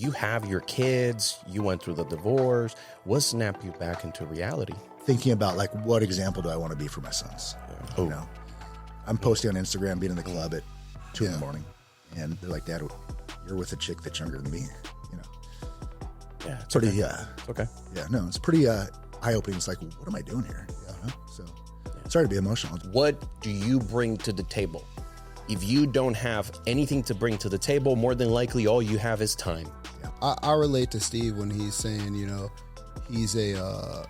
You have your kids, you went through the divorce. What snapped you back into reality? Thinking about like, what example do I want to be for my sons? Oh. You know, I'm posting on Instagram, being in the club at 2 in the morning, and they're like, "Dad, you're with a chick that's younger than me." You know, Yeah, it's pretty. okay. It's okay. Yeah, no, it's pretty eye-opening. It's like, what am I doing here? You know? So, sorry to be emotional. What do you bring to the table? If you don't have anything to bring to the table, more than likely all you have is time. I relate to Steve when he's saying, you know, he's a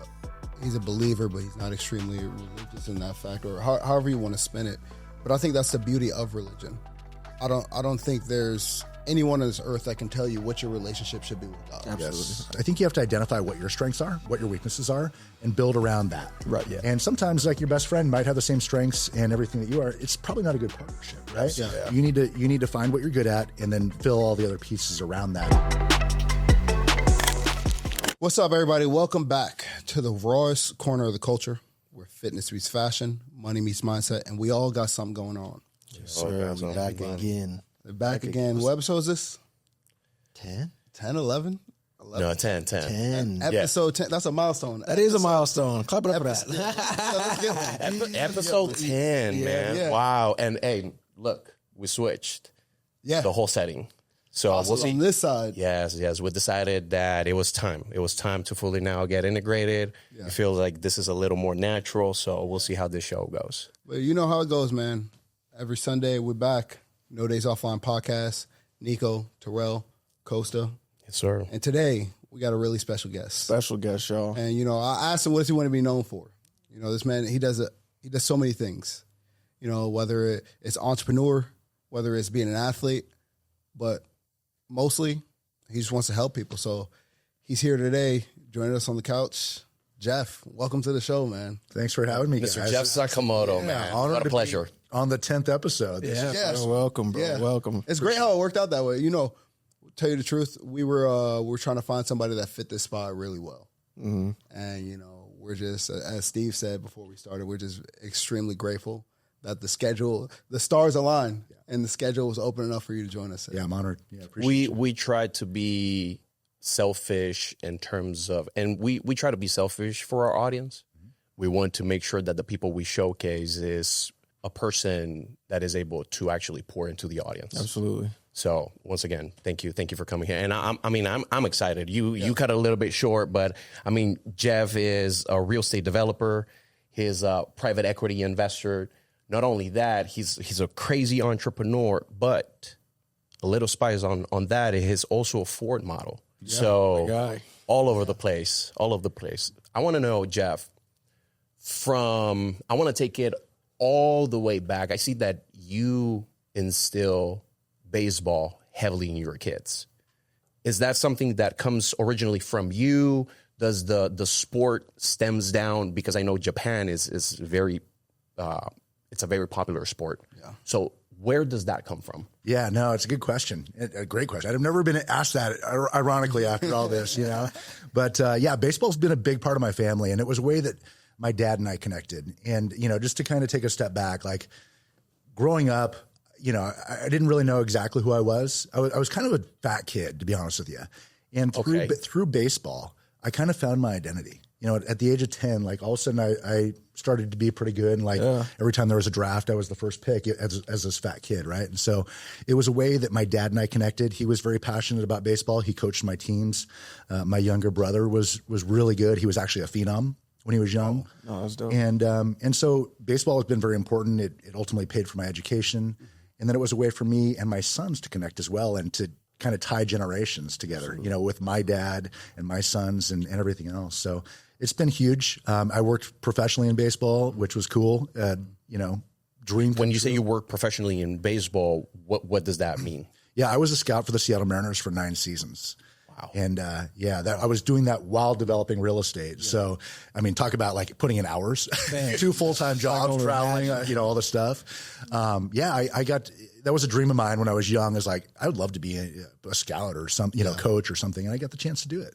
believer, but he's not extremely religious in that fact, or however you want to spin it. But I think that's the beauty of religion. I don't think there's anyone on this earth that can tell you what your relationship should be with God. Absolutely. Yes. I think you have to identify what your strengths are, what your weaknesses are, and build around that. Right. Yeah. And sometimes, like, your best friend might have the same strengths and everything that you are. It's probably not a good partnership, right? Yeah. You need to find what you're good at and then fill all the other pieces around that. What's up, everybody? Welcome back to the rawest corner of the culture, where fitness meets fashion, money meets mindset, and we all got something going on. Yes, sir. We're back again. They're back again. What episode is this? 10? 10, 11? No, 10. 10. Episode 10. That's a milestone. That is a milestone. Clap it up for that. Episode 10, man. yeah. Wow. And hey, look, we switched Yeah. the whole setting. So Also we'll see. on this side. Yes. We decided that it was time. It was time to fully now get integrated. Yeah. It feels like this is a little more natural. So we'll see how this show goes. But you know how it goes, man. Every Sunday, we're back. No Days Offline podcast. Nico, Terrell, Costa. Yes, sir. And today, we got a really special guest. Special guest, y'all. And, you know, I asked him, what does he want to be known for? You know, this man, he does so many things. You know, whether it's entrepreneur, whether it's being an athlete, but mostly he just wants to help people. So he's here today, joining us on the couch. Jeff, welcome to the show, man. Thanks for having me, Mr. guys. Jeff Sakamoto, man. honored What a to be pleasure. on the 10th episode. Yes. Welcome, bro. Yeah. Welcome. It's great how it worked out that way. You know, tell you the truth, we were trying to find somebody that fit this spot really well. Mm-hmm. And, you know, we're just, as Steve said before we started, we're just extremely grateful that the stars aligned and the schedule was open enough for you to join us today. Yeah, I'm honored. Yeah, appreciate We tried to be selfish in terms of, and we try to be selfish for our audience. We want to make sure that the people we showcase is a person that is able to actually pour into the audience. Absolutely. So once again, thank you for coming here. And I'm excited. You cut it a little bit short, but I mean, Jeff is a real estate developer. He's a private equity investor. Not only that, he's a crazy entrepreneur, but a little spice on that. He's also a Ford model. my So guy. all over the place. I want to know, Jeff, I want to take it all the way back. I see that you instill baseball heavily in your kids. Is that something that comes originally from you? Does the sport stems down? Because I know Japan is very, it's a very popular sport. Yeah. So where does that come from? Yeah, no, it's a good question. A great question. I've never been asked that, ironically, after all this, you know. But, yeah, baseball's been a big part of my family, and it was a way that my dad and I connected. And, you know, just to kind of take a step back, like growing up, you know, I didn't really know exactly who I was. I was kind of a fat kid, to be honest with you. And through baseball, I kind of found my identity. You know, at the age of 10, like all of a sudden I started to be pretty good. And like every time there was a draft, I was the first pick as this fat kid, right? And so it was a way that my dad and I connected. He was very passionate about baseball. He coached my teams. My younger brother was really good. He was actually a phenom when he was young. Oh, that's dope. And so baseball has been very important. It ultimately paid for my education. And then it was a way for me and my sons to connect as well and to kind of tie generations together, Absolutely. You know, with my dad and my sons and everything else. So it's been huge. I worked professionally in baseball, which was cool. You know, dream. When you say you work professionally in baseball, what does that mean? Yeah, I was a scout for the Seattle Mariners for 9 seasons. Wow. And I was doing that while developing real estate. Yeah. So, I mean, talk about like putting in hours, 2 full-time jobs, traveling, you know, all the stuff. That was a dream of mine when I was young. Is like, I would love to be a scout or some, you know, coach or something. And I got the chance to do it.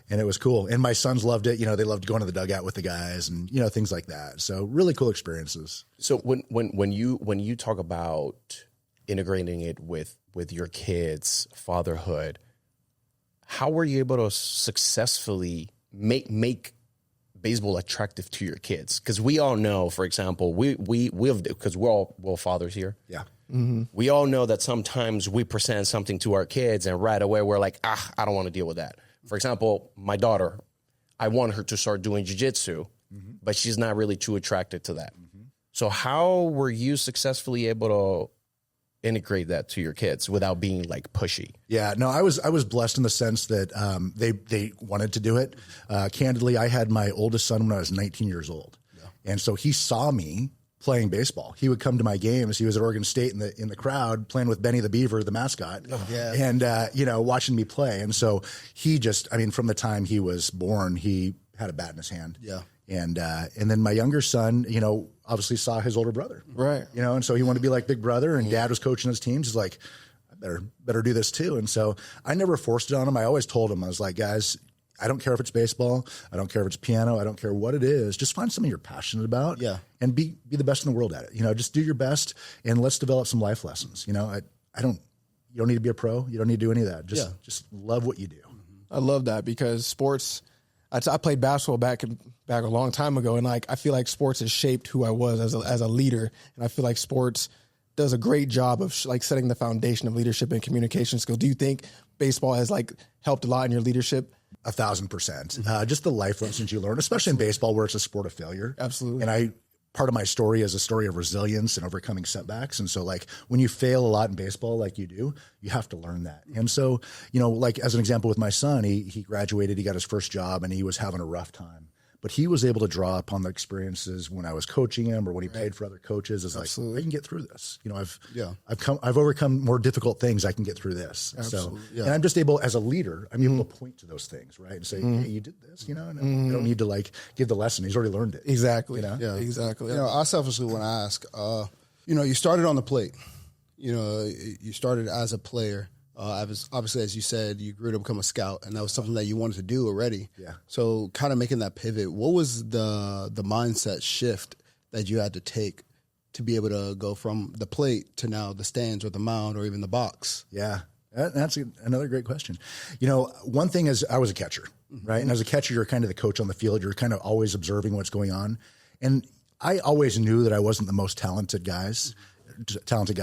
And it was cool. And my sons loved it. You know, they loved going to the dugout with the guys and, you know, things like that. So really cool experiences. So when you talk about integrating it with your kids, fatherhood, how were you able to successfully make baseball attractive to your kids? Because we all know, for example, because we're all fathers here. Yeah. We all know that sometimes we present something to our kids and right away we're like, I don't want to deal with that. For example, my daughter, I want her to start doing jiu-jitsu, but she's not really too attracted to that. So how were you successfully able to integrate that to your kids without being like pushy? Yeah, no, I was blessed in the sense that they wanted to do it. Candidly, I had my oldest son when I was 19 years old, and so he saw me playing baseball. He would come to my games. He was at Oregon State in the crowd playing with Benny the Beaver, the mascot, and watching me play. And so he just, I mean, from the time he was born, he had a bat in his hand. Yeah. And then my younger son, obviously saw his older brother. Right. And so he wanted to be like big brother, and dad was coaching his teams. He's like, I better do this too. And so I never forced it on him. I always told him, I was like, guys, I don't care if it's baseball. I don't care if it's piano. I don't care what it is. Just find something you're passionate about. Yeah. And be the best in the world at it. Just do your best, and let's develop some life lessons. You don't need to be a pro. You don't need to do any of that. Just love what you do. I love that because sports, I played basketball back a long time ago, and I feel like sports has shaped who I was as a leader, and I feel like sports does a great job of setting the foundation of leadership and communication skills. Do you think baseball has helped a lot in your leadership? 1,000%. Just the life lessons you learn, especially in baseball where it's a sport of failure. Absolutely. And part of my story is a story of resilience and overcoming setbacks. And so when you fail a lot in baseball, like you do, you have to learn that. And so, as an example with my son, he graduated, he got his first job, and he was having a rough time. But he was able to draw upon the experiences when I was coaching him or when he paid for other coaches. It's like, I can get through this. I've overcome more difficult things. I can get through this. Absolutely. So, and I'm just able, as a leader, I'm able to point to those things, right? And say, hey, you did this, and I don't need to give the lesson. He's already learned it. Exactly. Yeah, exactly. I selfishly want to ask, you started on the plate. You started as a player. Obviously, as you said, you grew to become a scout, and that was something that you wanted to do already. Yeah. So kind of making that pivot, what was the mindset shift that you had to take to be able to go from the plate to now the stands or the mound or even the box? Yeah. That's another great question. One thing is I was a catcher, right? And as a catcher, you're kind of the coach on the field. You're kind of always observing what's going on. And I always knew that I wasn't the most talented guy.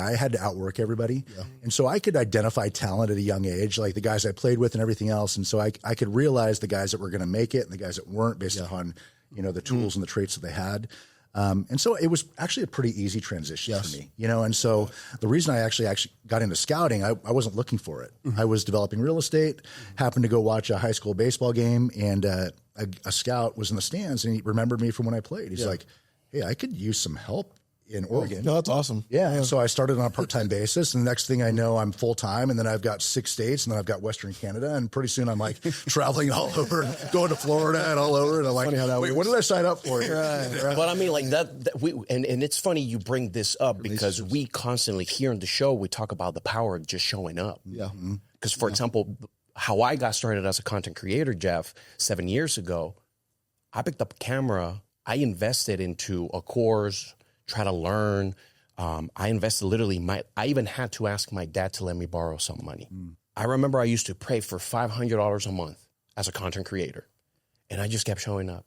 I had to outwork everybody. Yeah. And so I could identify talent at a young age, like the guys I played with and everything else. And so I could realize the guys that were going to make it and the guys that weren't based upon, the tools and the traits that they had. And so it was actually a pretty easy transition for me, and so the reason I actually got into scouting, I wasn't looking for it. I was developing real estate, happened to go watch a high school baseball game, and a scout was in the stands, and he remembered me from when I played. He's like, hey, I could use some help in Oregon. No, that's awesome. Yeah. So I started on a part-time basis, and the next thing I know, I'm full-time, and then I've got 6 states, and then I've got Western Canada, and pretty soon I'm traveling all over, going to Florida and all over, and I'm like, wait, what did I sign up for? Right. But I mean, and it's funny you bring this up because we constantly here on the show, we talk about the power of just showing up. Yeah. Because for example, how I got started as a content creator, Jeff, 7 years ago, I picked up a camera, I invested into a course, try to learn. I invested I even had to ask my dad to let me borrow some money. I remember I used to pray for $500 a month as a content creator. And I just kept showing up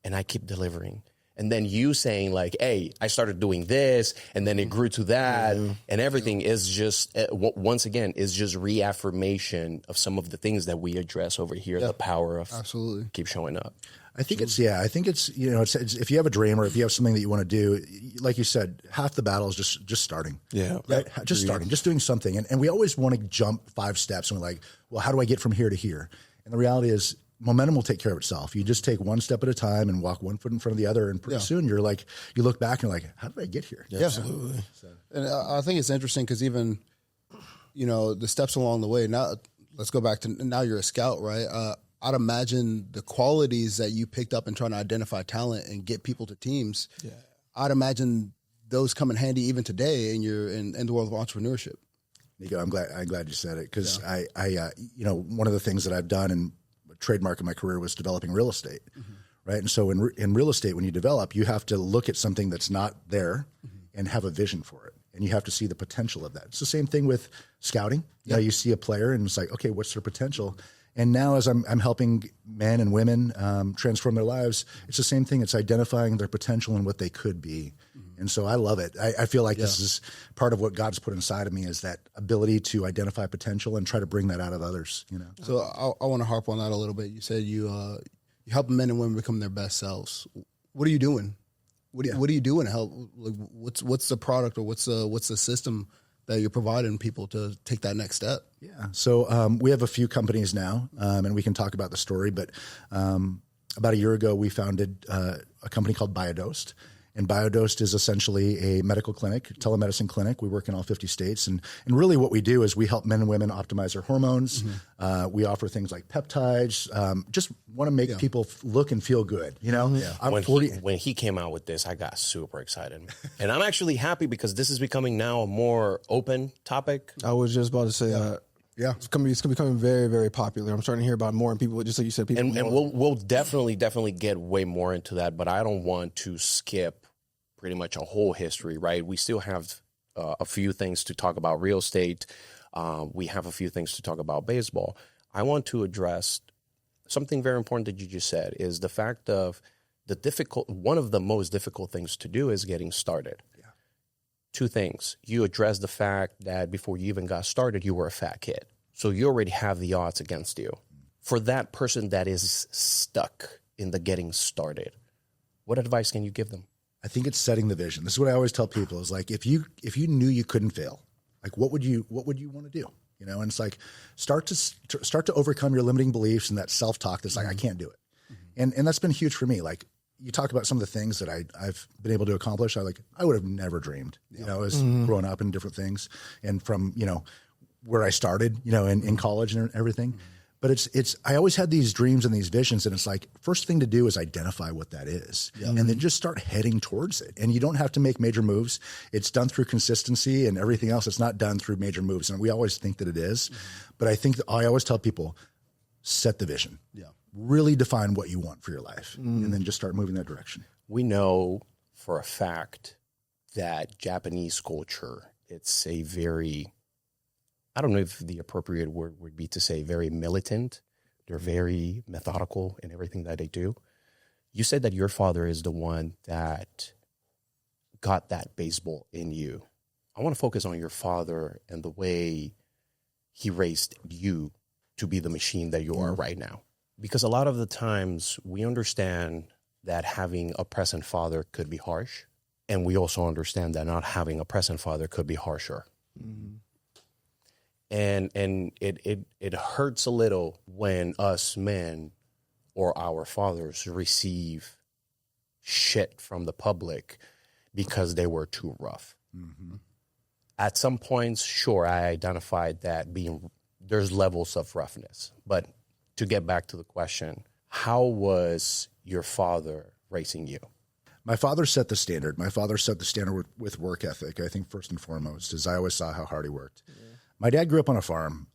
and I kept delivering. And then you saying hey, I started doing this and then it grew to that. And everything is just, once again, is just reaffirmation of some of the things that we address over here. The power of absolutely keep showing up. I think it's it's if you have a dream or if you have something that you want to do, like you said, half the battle is just starting. Yeah. Right? Just starting, just doing something. And we always want to jump 5 steps and we're like, well, how do I get from here to here? And the reality is momentum will take care of itself. You just take 1 step at a time and walk 1 foot in front of the other. And pretty soon you're you look back and you're like, how did I get here? Yeah. Absolutely. So. And I think it's interesting because even, the steps along the way, now let's go back to now you're a scout, right? I'd imagine the qualities that you picked up in trying to identify talent and get people to teams. Yeah. I'd imagine those come in handy even today in the world of entrepreneurship. Nico, I'm glad you said it because I one of the things that I've done and trademark in my career was developing real estate, right? And so in real estate, when you develop, you have to look at something that's not there and have a vision for it. And you have to see the potential of that. It's the same thing with scouting. You see a player and it's like, okay, what's their potential? And now as I'm helping men and women transform their lives, it's the same thing. It's identifying their potential and what they could be. And so I love it. I feel like this is part of what God's put inside of me, is that ability to identify potential and try to bring that out of others, you know? So I want to harp on that a little bit. You said you help men and women become their best selves. What are you doing? What are you doing to help? Like, what's the product, or what's the system that you're providing people to take that next step? Yeah. So we have a few companies now, and we can talk about the story. But about a year ago, we founded a company called Biodosed. And Biodosed is essentially a medical clinic, telemedicine clinic. We work in all 50 states. And really what we do is we help men and women optimize their hormones. We offer things like peptides, just want to make people look and feel good, you know? I'm when he came out with this, I got super excited. And I'm actually happy because this is becoming now a more open topic. I was just about to say that. Yeah, it's becoming very, very popular. I'm starting to hear about more, and people, just like you said, people. And we'll definitely get way more into that. But I don't want to skip pretty much a whole history, right? We still have a few things to talk about real estate. We have a few things to talk about baseball. I want to address something very important that you just said, is the fact of one of the most difficult things to do is getting started. Two things. You address the fact that before you even got started, you were a fat kid. So you already have the odds against you. For that person that is stuck in the getting started, what advice can you give them? I think it's setting the vision. This is what I always tell people, is like, if you knew you couldn't fail, like what would you want to do? You know, and it's like, start to overcome your limiting beliefs and that self-talk that's like, I can't do it. And that's been huge for me. Like, you talk about some of the things that I've been able to accomplish. I would have never dreamed, you know, as growing up in different things, and from, you know, where I started, you know, in college and everything. But it's I always had these dreams and these visions, and it's like, first thing to do is identify what that is, and then just start heading towards it. And you don't have to make major moves. It's done through consistency, and everything else. It's not done through major moves. And we always think that it is, but I think I always tell people, set the vision. Really define what you want for your life, and then just start moving that direction. We know for a fact that Japanese culture, it's a very, I don't know if the appropriate word would be to say very militant. They're very methodical in everything that they do. You said that your father is the one that got that baseball in you. I want to focus on your father and the way he raised you to be the machine that you are right now. Because a lot of the times we understand that having a present father could be harsh. And we also understand that not having a present father could be harsher. And it hurts a little when us men or our fathers receive shit from the public because they were too rough. At some points, sure, I identified that there's levels of roughness. But to get back to the question, how was your father raising you? My father set the standard. My father set the standard with work ethic, I think, first and foremost, as I always saw how hard he worked. My dad grew up on a farm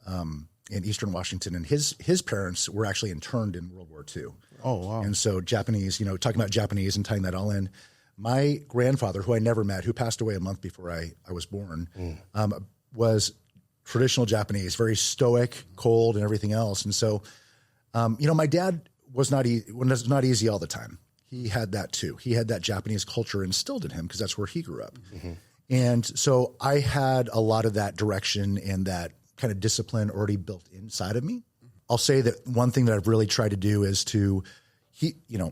in eastern Washington, and his parents were actually interned in World War II. Oh, wow. And so Japanese, you know, talking about Japanese and tying that all in, my grandfather, who I never met, who passed away a month before I was born, was traditional Japanese, very stoic, cold, and everything else. And so, you know, my dad was not easy all the time. He had that too. He had that Japanese culture instilled in him because that's where he grew up. And so I had a lot of that direction and that kind of discipline already built inside of me. I'll say that one thing that I've really tried to do is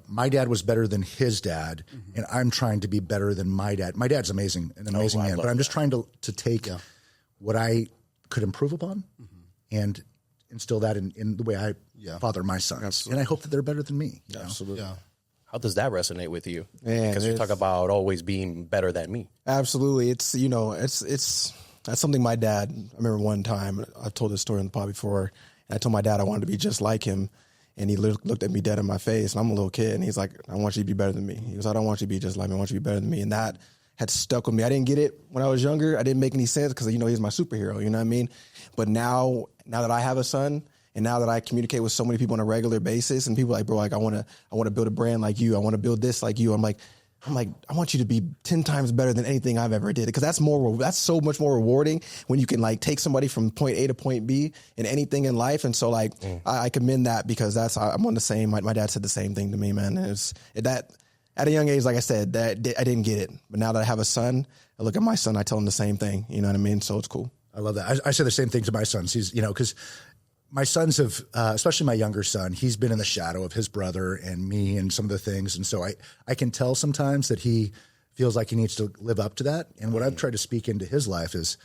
my dad was better than his dad, and I'm trying to be better than my dad. My dad's amazing, an amazing man, but I'm just trying to take what I could improve upon and instill that in the way I father my sons. Absolutely. And I hope that they're better than me. You know? Absolutely. Yeah. How does that resonate with you? Man, because you talk about always being better than me. Absolutely. It's, you know, it's that's something my dad, I remember one time, I've told this story on the pod before, and I told my dad I wanted to be just like him. And he looked at me dead in my face, and I'm a little kid, and he's like, I want you to be better than me. He goes, I don't want you to be just like me. I want you to be better than me. And that had stuck with me. I didn't get it when I was younger. I didn't make any sense because, you know, he's my superhero, you know what I mean? But now that I have a son, and now that I communicate with so many people on a regular basis, and people are like, bro, like I want to build a brand like you. I want to build this like you. I'm like, I'm like, I want you to be 10 times better than anything I've ever did. Because that's so much more rewarding when you can like take somebody from point A to point B in anything in life. And so like, I commend that because I'm on the same, my dad said the same thing to me, man. That at a young age, like I said, that I didn't get it. But now that I have a son, I look at my son, I tell him the same thing. You know what I mean? So it's cool. I love that. I say the same thing to my sons. He's, because my sons have, especially my younger son, he's been in the shadow of his brother and me and some of the things. And so I can tell sometimes that he feels like he needs to live up to that. And what I've tried to speak into his life is,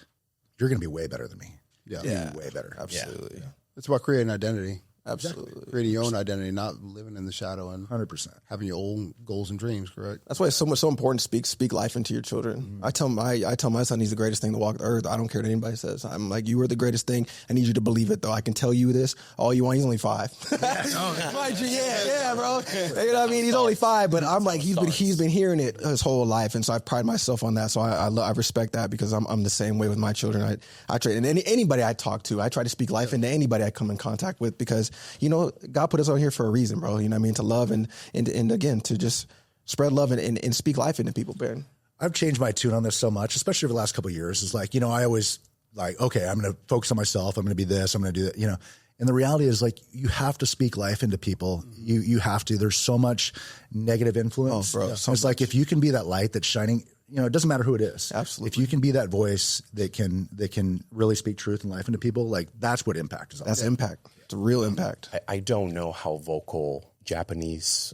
you're going to be way better than me. Yeah. Way better. Absolutely. Yeah. It's about creating identity. Absolutely. Creating your own identity, not living in the shadow and 100%. having your own goals and dreams, correct? That's why it's so important to speak life into your children. I tell my son he's the greatest thing to walk the earth. I don't care what anybody says. I'm like, you are the greatest thing. I need you to believe it though. I can tell you this all you want. He's only 5. Yeah, bro. You know what I mean? He's only 5, but I'm like, he's been hearing it his whole life. And so I pride myself on that. So I respect that because I'm the same way with my children. I try, and anybody I talk to, I try to speak life into anybody I come in contact with because, God put us on here for a reason, bro. You know what I mean? To love and again, to just spread love and speak life into people, Ben. I've changed my tune on this so much, especially over the last couple of years. It's like, I always like, okay, I'm going to focus on myself. I'm going to be this. I'm going to do that, And the reality is like, you have to speak life into people. You have to. There's so much negative influence. Oh, bro. It's like, if you can be that light that's shining, it doesn't matter who it is. Absolutely. If you can be that voice that can really speak truth and life into people, like that's what impact is all. That's impact. It's a real impact. I don't know how vocal Japanese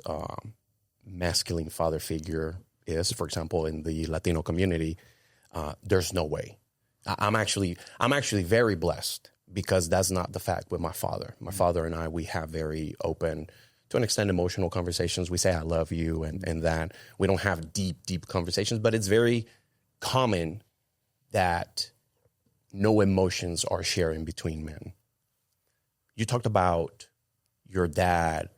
masculine father figure is. For example, in the Latino community, there's no way. I'm actually very blessed because that's not the fact with my father. My father and I, we have very open, to an extent, emotional conversations. We say, I love you and that. We don't have deep conversations, but it's very common that no emotions are sharing between men. You talked about your dad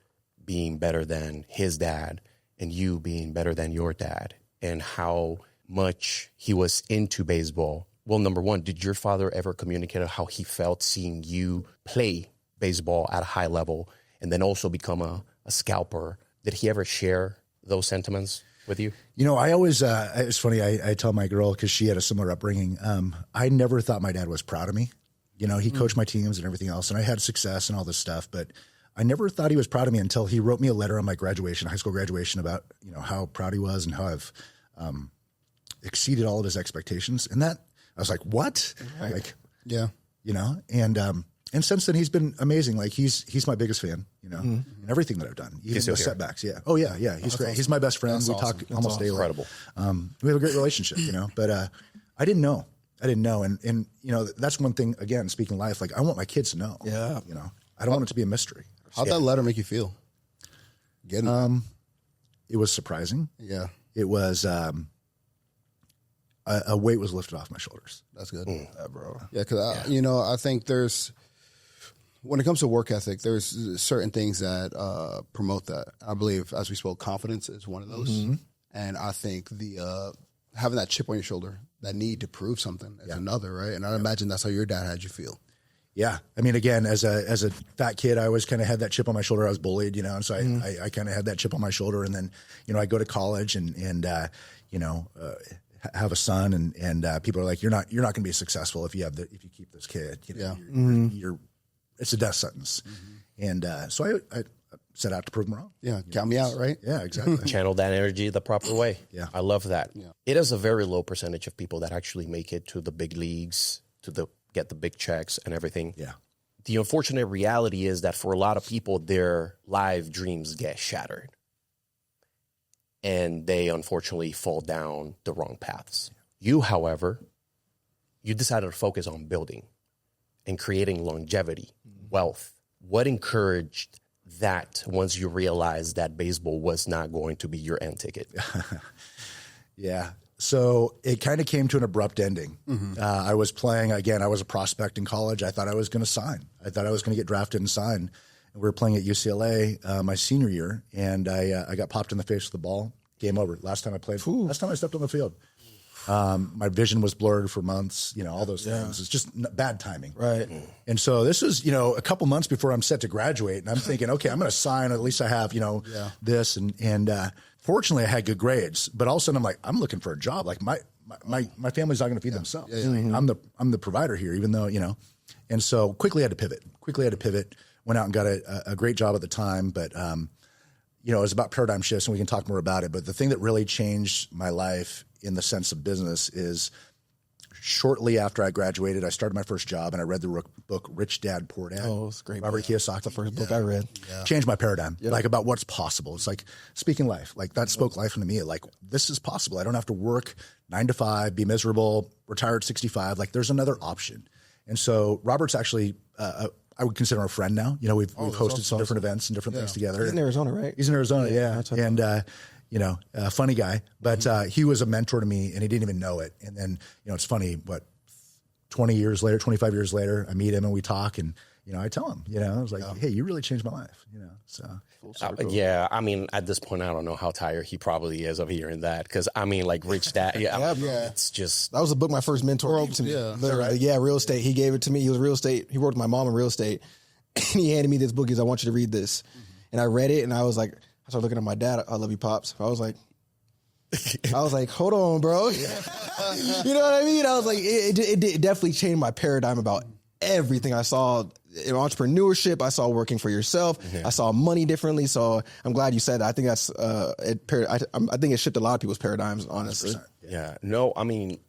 being better than his dad and you being better than your dad and how much he was into baseball. Well, number one, did your father ever communicate how he felt seeing you play baseball at a high level and then also become a scalper? Did he ever share those sentiments with you? I always, it's funny, I tell my girl, because she had a similar upbringing, I never thought my dad was proud of me. He coached my teams and everything else, and I had success and all this stuff, but I never thought he was proud of me until he wrote me a letter on my graduation, high school graduation, about, how proud he was and how I've exceeded all of his expectations. And that, I was like, what? Right. Like, Yeah. And since then he's been amazing. Like he's my biggest fan, and everything that I've done, even the setbacks. Yeah. Oh yeah. Yeah. He's great. Awesome. He's my best friend. We talk almost daily. Incredible. We have a great relationship, but I didn't know. And that's one thing, again, speaking life, like I want my kids to know. Yeah. I don't want it to be a mystery. How'd that letter make you feel? Getting It was surprising. Yeah. It was a weight was lifted off my shoulders. That's good. Yeah, bro. Yeah, because I think when it comes to work ethic, there's certain things that promote that. I believe, as we spoke, confidence is one of those, and I think the having that chip on your shoulder, that need to prove something, is another, right? And I imagine that's how your dad had you feel. Yeah, I mean, again, as a fat kid, I always kind of had that chip on my shoulder. I was bullied, and so I kind of had that chip on my shoulder, and then I go to college and have a son, and people are like, you're not going to be successful if you keep this kid. You're it's a death sentence. And so I set out to prove them wrong. Yeah, count me out, right? Yeah, exactly. Channel that energy the proper way. Yeah. I love that. Yeah. It is a very low percentage of people that actually make it to the big leagues, get the big checks and everything. Yeah. The unfortunate reality is that for a lot of people, their live dreams get shattered. And they unfortunately fall down the wrong paths. You, however, you decided to focus on building and creating longevity, wealth. What encouraged that once you realized that baseball was not going to be your end ticket? Yeah. So it kind of came to an abrupt ending. I was playing, again, I was a prospect in college. I thought I was going to sign. I thought I was going to get drafted and sign. And we were playing at UCLA my senior year, and I got popped in the face with the ball. Game over. Last time I played. Last time I stepped on the field. My vision was blurred for months, all those things. It's just bad timing. Right. And so this was, a couple months before I'm set to graduate, and I'm thinking, okay, I'm going to sign. At least I have, this. And fortunately I had good grades, but all of a sudden I'm like, I'm looking for a job. Like my family's not going to feed themselves. I'm the provider here, even though, and so quickly had to pivot, went out and got a great job at the time. But, it was about paradigm shifts, and we can talk more about it. But the thing that really changed my life in the sense of business is shortly after I graduated, I started my first job, and I read the book Rich Dad, Poor Dad. Oh, it's a great. Robert Kiyosaki. The first book I read. Changed my paradigm, like about what's possible. It's like speaking life. Like that spoke life into me. Like this is possible. I don't have to work 9 to 5, be miserable, retire at 65. Like there's another option. And so Robert's actually, I would consider him a friend now. We've hosted some different events and different things together. He's in Arizona, right? He's in Arizona, yeah. And, a funny guy, but he was a mentor to me, and he didn't even know it. And then, it's funny, 20 years later, 25 years later, I meet him and we talk, and, I tell him, I was like, hey, you really changed my life, so. Yeah, I mean, at this point, I don't know how tired he probably is of hearing that, because, I mean, like, Rich Dad, it's just. That was the book my first mentor gave to me. Real estate. He gave it to me. He was real estate. He worked with my mom in real estate. And he handed me this book. He's like, I want you to read this. And I read it, and I was like, I started looking at my dad. I love you, Pops. I was like, hold on, bro. You know what I mean? I was like, it definitely changed my paradigm about everything I saw in entrepreneurship. I saw working for yourself. Yeah. I saw money differently. So I'm glad you said that. I think that's I think it shifted a lot of people's paradigms, honestly. 100%. Yeah. No, I mean,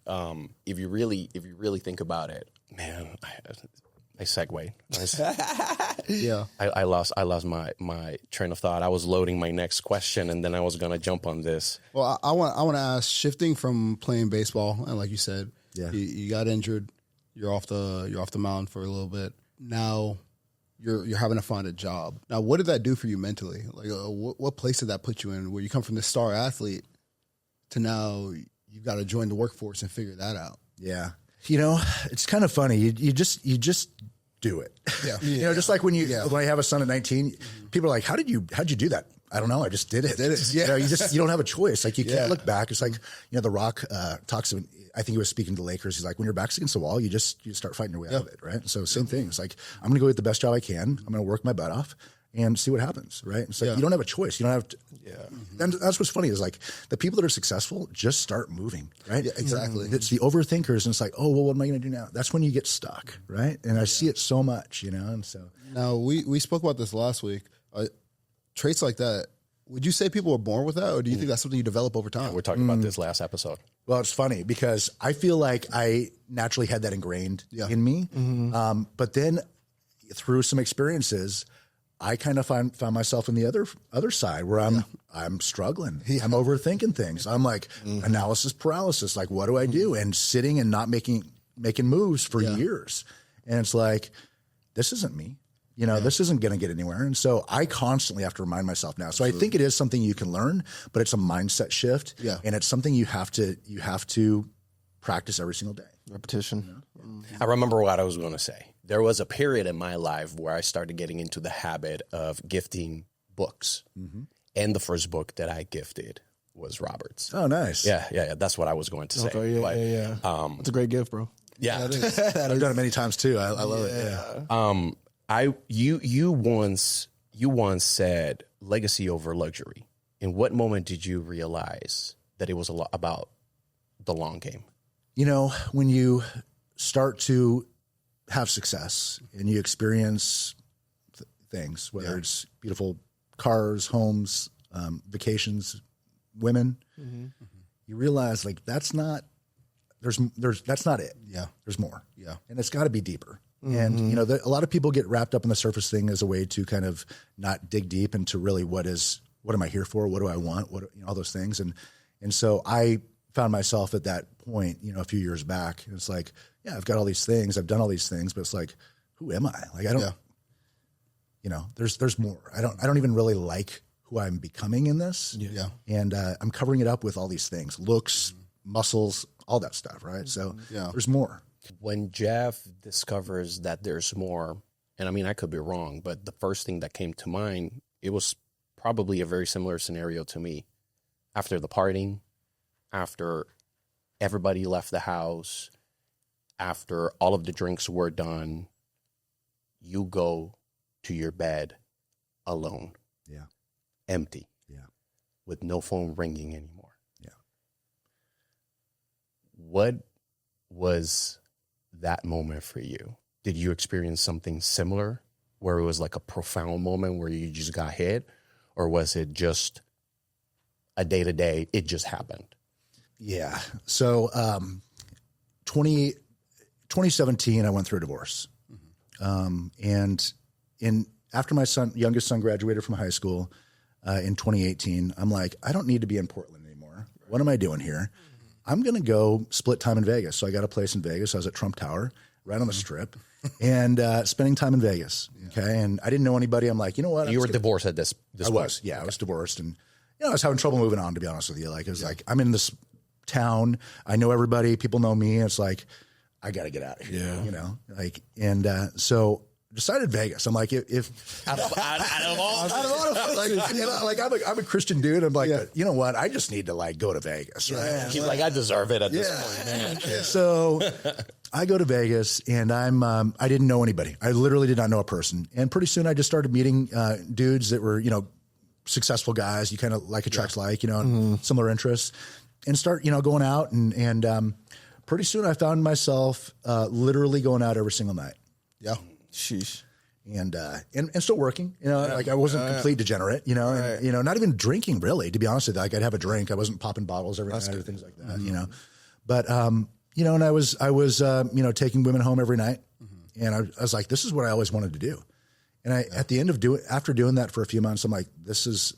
if you really think about it, man, I segue. Yeah. I lost my train of thought. I was loading my next question, and then I was gonna jump on this. Well, I want to ask, shifting from playing baseball, and like you said, you got injured, you're off the mound for a little bit. Now you're having to find a job. Now, what did that do for you mentally? Like, what place did that put you in? Where you come from the star athlete to now you've got to join the workforce and figure that out. Yeah. It's kind of funny. You just do it. Yeah. Just like when I have a son at 19, people are like, how'd you do that? I don't know. I just did it. Yeah. You don't have a choice. Like you can't look back. It's like, The Rock talks, I think he was speaking to the Lakers. He's like, when your back's against the wall, you start fighting your way out of it. Right. So same thing. It's like, I'm going to go get the best job I can. I'm going to work my butt off and see what happens. Right. It's like, you don't have a choice. You don't have to. Yeah. And that's what's funny is like the people that are successful just start moving. Right. Yeah, exactly. It's the overthinkers. And it's like, oh, well, what am I going to do now? That's when you get stuck. Right. And I see it so much, and so. Now we spoke about this last week. Traits like that, would you say people are born with that, or do you think that's something you develop over time? Yeah, we're talking about this last episode. Well, it's funny because I feel like I naturally had that ingrained in me. Mm-hmm. But then through some experiences, I kind of found myself in the other side where I'm struggling. Yeah. I'm overthinking things. I'm like analysis paralysis. Like, what do I do? And sitting and not making moves for years. And it's like, this isn't me. This isn't going to get anywhere. And so I constantly have to remind myself now. So I think it is something you can learn, but it's a mindset shift. Yeah. And it's something you have to practice every single day. Repetition. I remember what I was going to say. There was a period in my life where I started getting into the habit of gifting books. Mm-hmm. And the first book that I gifted was Robert's. Oh, nice. Yeah. That's what I was going to say. Okay, yeah. It's a great gift, bro. Yeah. I've done it many times too. I love it. Yeah. You once said legacy over luxury. In what moment did you realize that it was a lot about the long game? When you start to have success and you experience things, whether it's beautiful cars, homes, vacations, women, you realize like that's not it. Yeah, there's more. Yeah, and it's got to be deeper. And a lot of people get wrapped up in the surface thing as a way to kind of not dig deep into really what am I here for? What do I want? All those things. And so I found myself at that point, a few years back. It's like, yeah, I've got all these things, I've done all these things, but it's like, who am I? Like, I don't, there's more. I don't even really like who I'm becoming in this. Yeah. And I'm covering it up with all these things, looks, muscles, all that stuff. Right. So there's more. When Jeff discovers that there's more, and I mean, I could be wrong, but the first thing that came to mind, it was probably a very similar scenario to me. After the partying, after everybody left the house, after all of the drinks were done, you go to your bed alone. Yeah. Empty. Yeah. with no phone ringing anymore. Yeah. What was that moment for you? Did you experience something similar where it was like a profound moment where you just got hit? Or was it just a day-to-day, it just happened? Yeah. So 2017, I went through a divorce. And after my youngest son graduated from high school in 2018, I'm like, I don't need to be in Portland anymore. What am I doing here? I'm going to go split time in Vegas. So I got a place in Vegas. I was at Trump Tower, right on the Strip, and spending time in Vegas. Okay. And I didn't know anybody. I'm like, you know what? You were divorced at this I point. was. Yeah, I was divorced. And, I was having trouble moving on, to be honest with you. Like, it was like, I'm in this town. I know everybody. People know me. It's like, I got to get out of here, so decided Vegas. I'm like, if Out of all I'm a Christian dude. I'm like, you know what? I just need to like go to Vegas. Right? He's like, I deserve it at this point, man. So I go to Vegas and I didn't know anybody. I literally did not know a person. And pretty soon I just started meeting dudes that were, successful guys. You kind of like attracts like, similar interests, and start, going out and pretty soon I found myself literally going out every single night. Yeah. Sheesh. And still working, like I wasn't a complete degenerate, and, not even drinking really, to be honest with you. Like I'd have a drink. I wasn't popping bottles every night or things like that, but, and I was taking women home every night, and I was like, this is what I always wanted to do. And at the end of after doing that for a few months, I'm like, this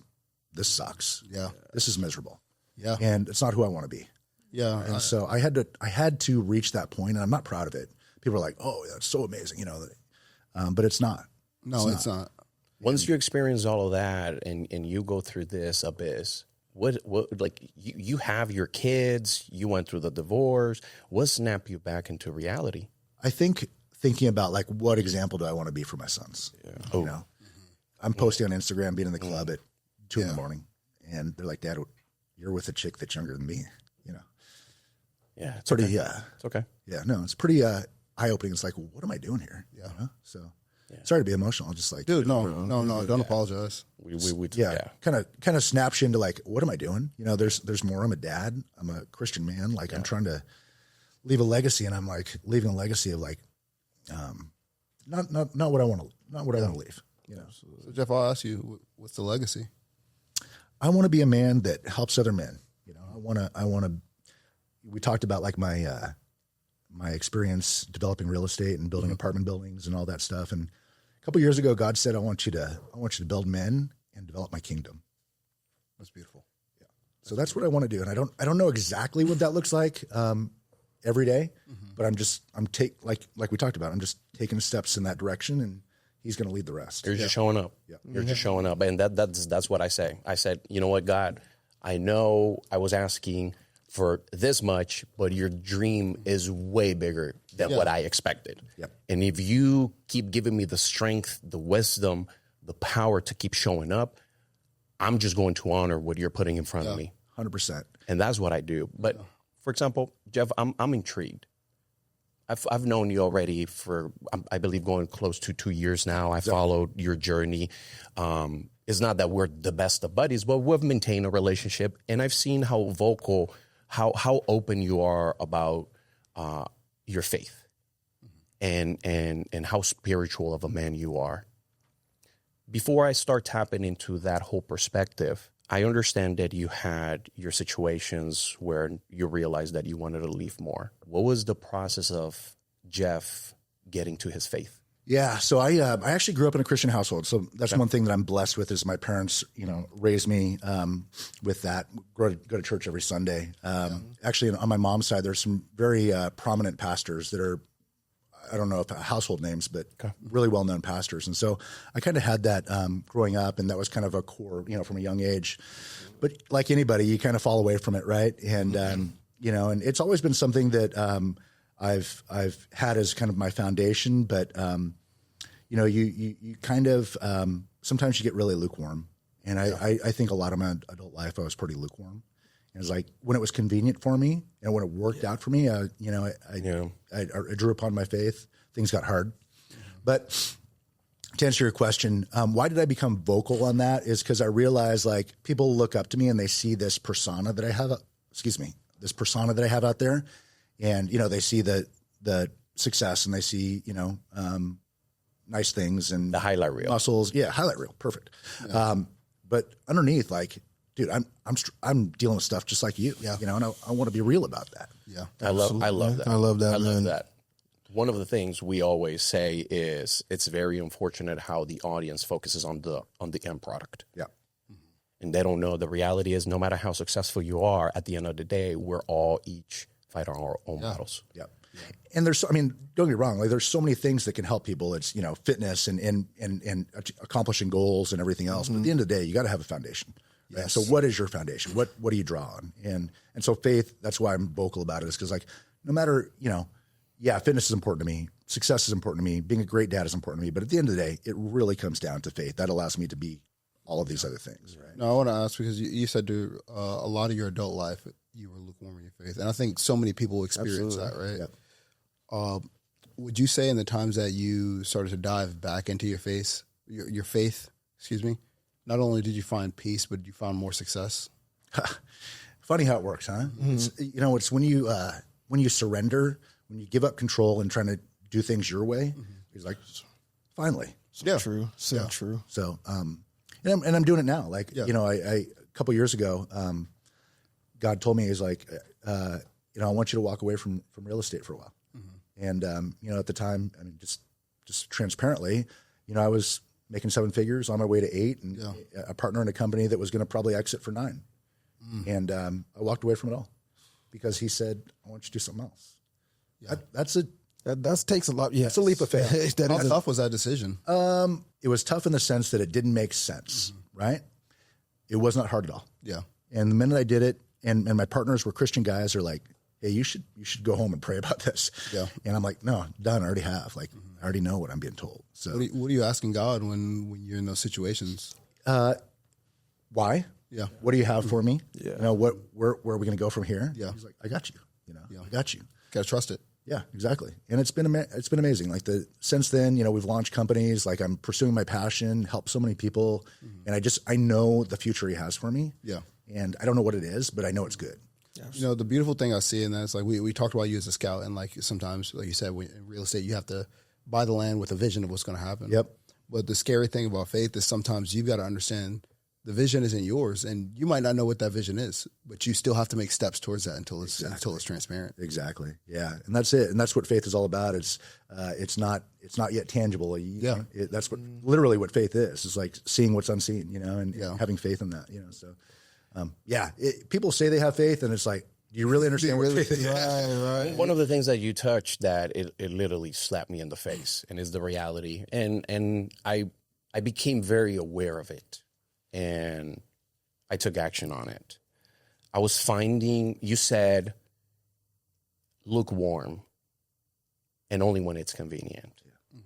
sucks. Yeah. This is miserable. Yeah. And it's not who I want to be. Yeah. And so I had to reach that point, and I'm not proud of it. People are like, oh, that's so amazing, but it's not. No, it's not. Once you experience all of that and you go through this abyss, what like you have your kids, you went through the divorce, what snapped you back into reality? I think thinking about like, what example do I want to be for my sons? Yeah. I'm posting on Instagram, being in the club at 2 a.m, and they're like, Dad, you're with a chick that's younger than me, Yeah. It's pretty, okay. It's okay. Yeah, no, it's pretty eye-opening. It's like, well, what am I doing here? Yeah. So sorry to be emotional. I'm just like, Dude, no, don't apologize. We kind of snaps you into like, what am I doing? There's more. I'm a dad. I'm a Christian man. Like I'm trying to leave a legacy, and I'm like leaving a legacy of like, not what I want to, not what I want to leave. So Jeff, I'll ask you, what's the legacy? I want to be a man that helps other men. I want to. We talked about like my experience developing real estate and building apartment buildings and all that stuff. And a couple of years ago, God said, I want you to build men and develop my kingdom. That's beautiful. Yeah. So that's what I want to do. And I don't know exactly what that looks like every day, but like we talked about, I'm just taking steps in that direction, and He's going to lead the rest. You're just showing up. Yeah. You're just showing up. And that's what I say. I said, you know what, God, I know I was asking for this much, but your dream is way bigger than what I expected. Yep. And if you keep giving me the strength, the wisdom, the power to keep showing up, I'm just going to honor what you're putting in front of me. 100%. And that's what I do. But for example, Jeff, I'm intrigued. I've known you already for, I believe, going close to 2 years now. I followed your journey. It's not that we're the best of buddies, but we've maintained a relationship. And I've seen how vocal, how open you are about your faith and how spiritual of a man you are. Before I start tapping into that whole perspective, I understand that you had your situations where you realized that you wanted to leave more. What was the process of Jeff getting to his faith? Yeah, so I actually grew up in a Christian household. So that's one thing that I'm blessed with is my parents, raised me with that. Go to church every Sunday. Actually, on my mom's side, there's some very prominent pastors that are, I don't know if household names, but really well-known pastors. And so I kind of had that growing up, and that was kind of a core, from a young age. But like anybody, you kind of fall away from it, right? And, and it's always been something that I've had as kind of my foundation. But, you kind of sometimes you get really lukewarm. And I think a lot of my adult life, I was pretty lukewarm. It was like when it was convenient for me and when it worked out for me, I drew upon my faith. Things got hard. But to answer your question, why did I become vocal on that is because I realized like people look up to me and they see this persona that I have, this persona that I have out there. And, you know, they see the success and they see, you know, nice things and The highlight reel. muscles. Yeah. Highlight reel. Perfect. Yeah. But underneath, like, dude, I'm dealing with stuff just like you, you know, and I want to be real about that. Yeah. I love that. I love that. I love Man. that. One of the things we always say is it's very unfortunate how the audience focuses on the end product. Yeah. And they don't know the reality is no matter how successful you are, at the end of the day, we're all each fight on our own battles. Yeah. And there's, I mean, don't get me wrong. Like there's so many things that can help people. It's, you know, fitness and accomplishing goals and everything else. But at the end of the day, you got to have a foundation. Right? Yes. So what is your foundation? What do you draw on? And so faith, that's why I'm vocal about it is because like, no matter, you know, yeah, fitness is important to me. Success is important to me. Being a great dad is important to me. But at the end of the day, it really comes down to faith. That allows me to be all of these other things. Right. No, I want to ask because you said to a lot of your adult life, you were lukewarm in your faith. And I think so many people experience that, right? Yep. Would you say in the times that you started to dive back into your faith, not only did you find peace, but you found more success? Funny how it works, huh? It's, you know, it's when you surrender, when you give up control and trying to do things your way, it's like, finally. True. So true. So, and I'm doing it now. Like, you know, I a couple years ago, God told me, he's like, you know, I want you to walk away from real estate for a while. And, you know, at the time, I mean, just transparently, you know, I was making 7 figures on my way to 8 and a partner in a company that was going to probably exit for 9. And I walked away from it all because he said, I want you to do something else. Yeah. That takes a lot. Yeah, It's a leap of faith. How tough was that decision? It was tough in the sense that it didn't make sense, right? It was not hard at all. Yeah. And the minute I did it, and my partners were Christian guys, are like, hey, you should go home and pray about this. Yeah. And I'm like, no, done. I already have. Like, I already know what I'm being told. So what are you asking God when you're in those situations? Why? Yeah. What do you have for me? Yeah. You know, where are we going to go from here? Yeah. He's like, I got you. You know, I got you. Gotta trust it. Yeah, exactly. And it's been amazing. Like since then, you know, we've launched companies. Like I'm pursuing my passion, help so many people, and I know the future he has for me. Yeah. And I don't know what it is, but I know it's good. You know, the beautiful thing I see in that is like we talked about you as a scout, and like sometimes, like you said, in real estate, you have to buy the land with a vision of what's going to happen. Yep. But the scary thing about faith is sometimes you've got to understand the vision isn't yours, and you might not know what that vision is, but you still have to make steps towards that until it's transparent. Exactly. Yeah, and that's it. And that's what faith is all about. It's not yet tangible. That's literally what faith is. It's like seeing what's unseen. You know, and having faith in that. You know, so people say they have faith, and it's like, do you really understand what faith is? Right. One of the things that you touched that it literally slapped me in the face, and is the reality. And I became very aware of it. And I took action on it. I was finding, you said, lukewarm, and only when it's convenient. Yeah.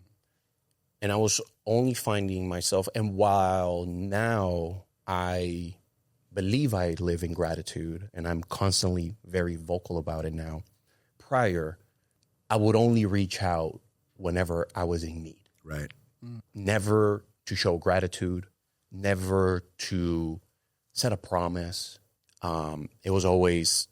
And I was only finding myself, and while now I believe I live in gratitude, and I'm constantly very vocal about it now, prior, I would only reach out whenever I was in need. Right. Never to show gratitude, never to set a promise. It was always,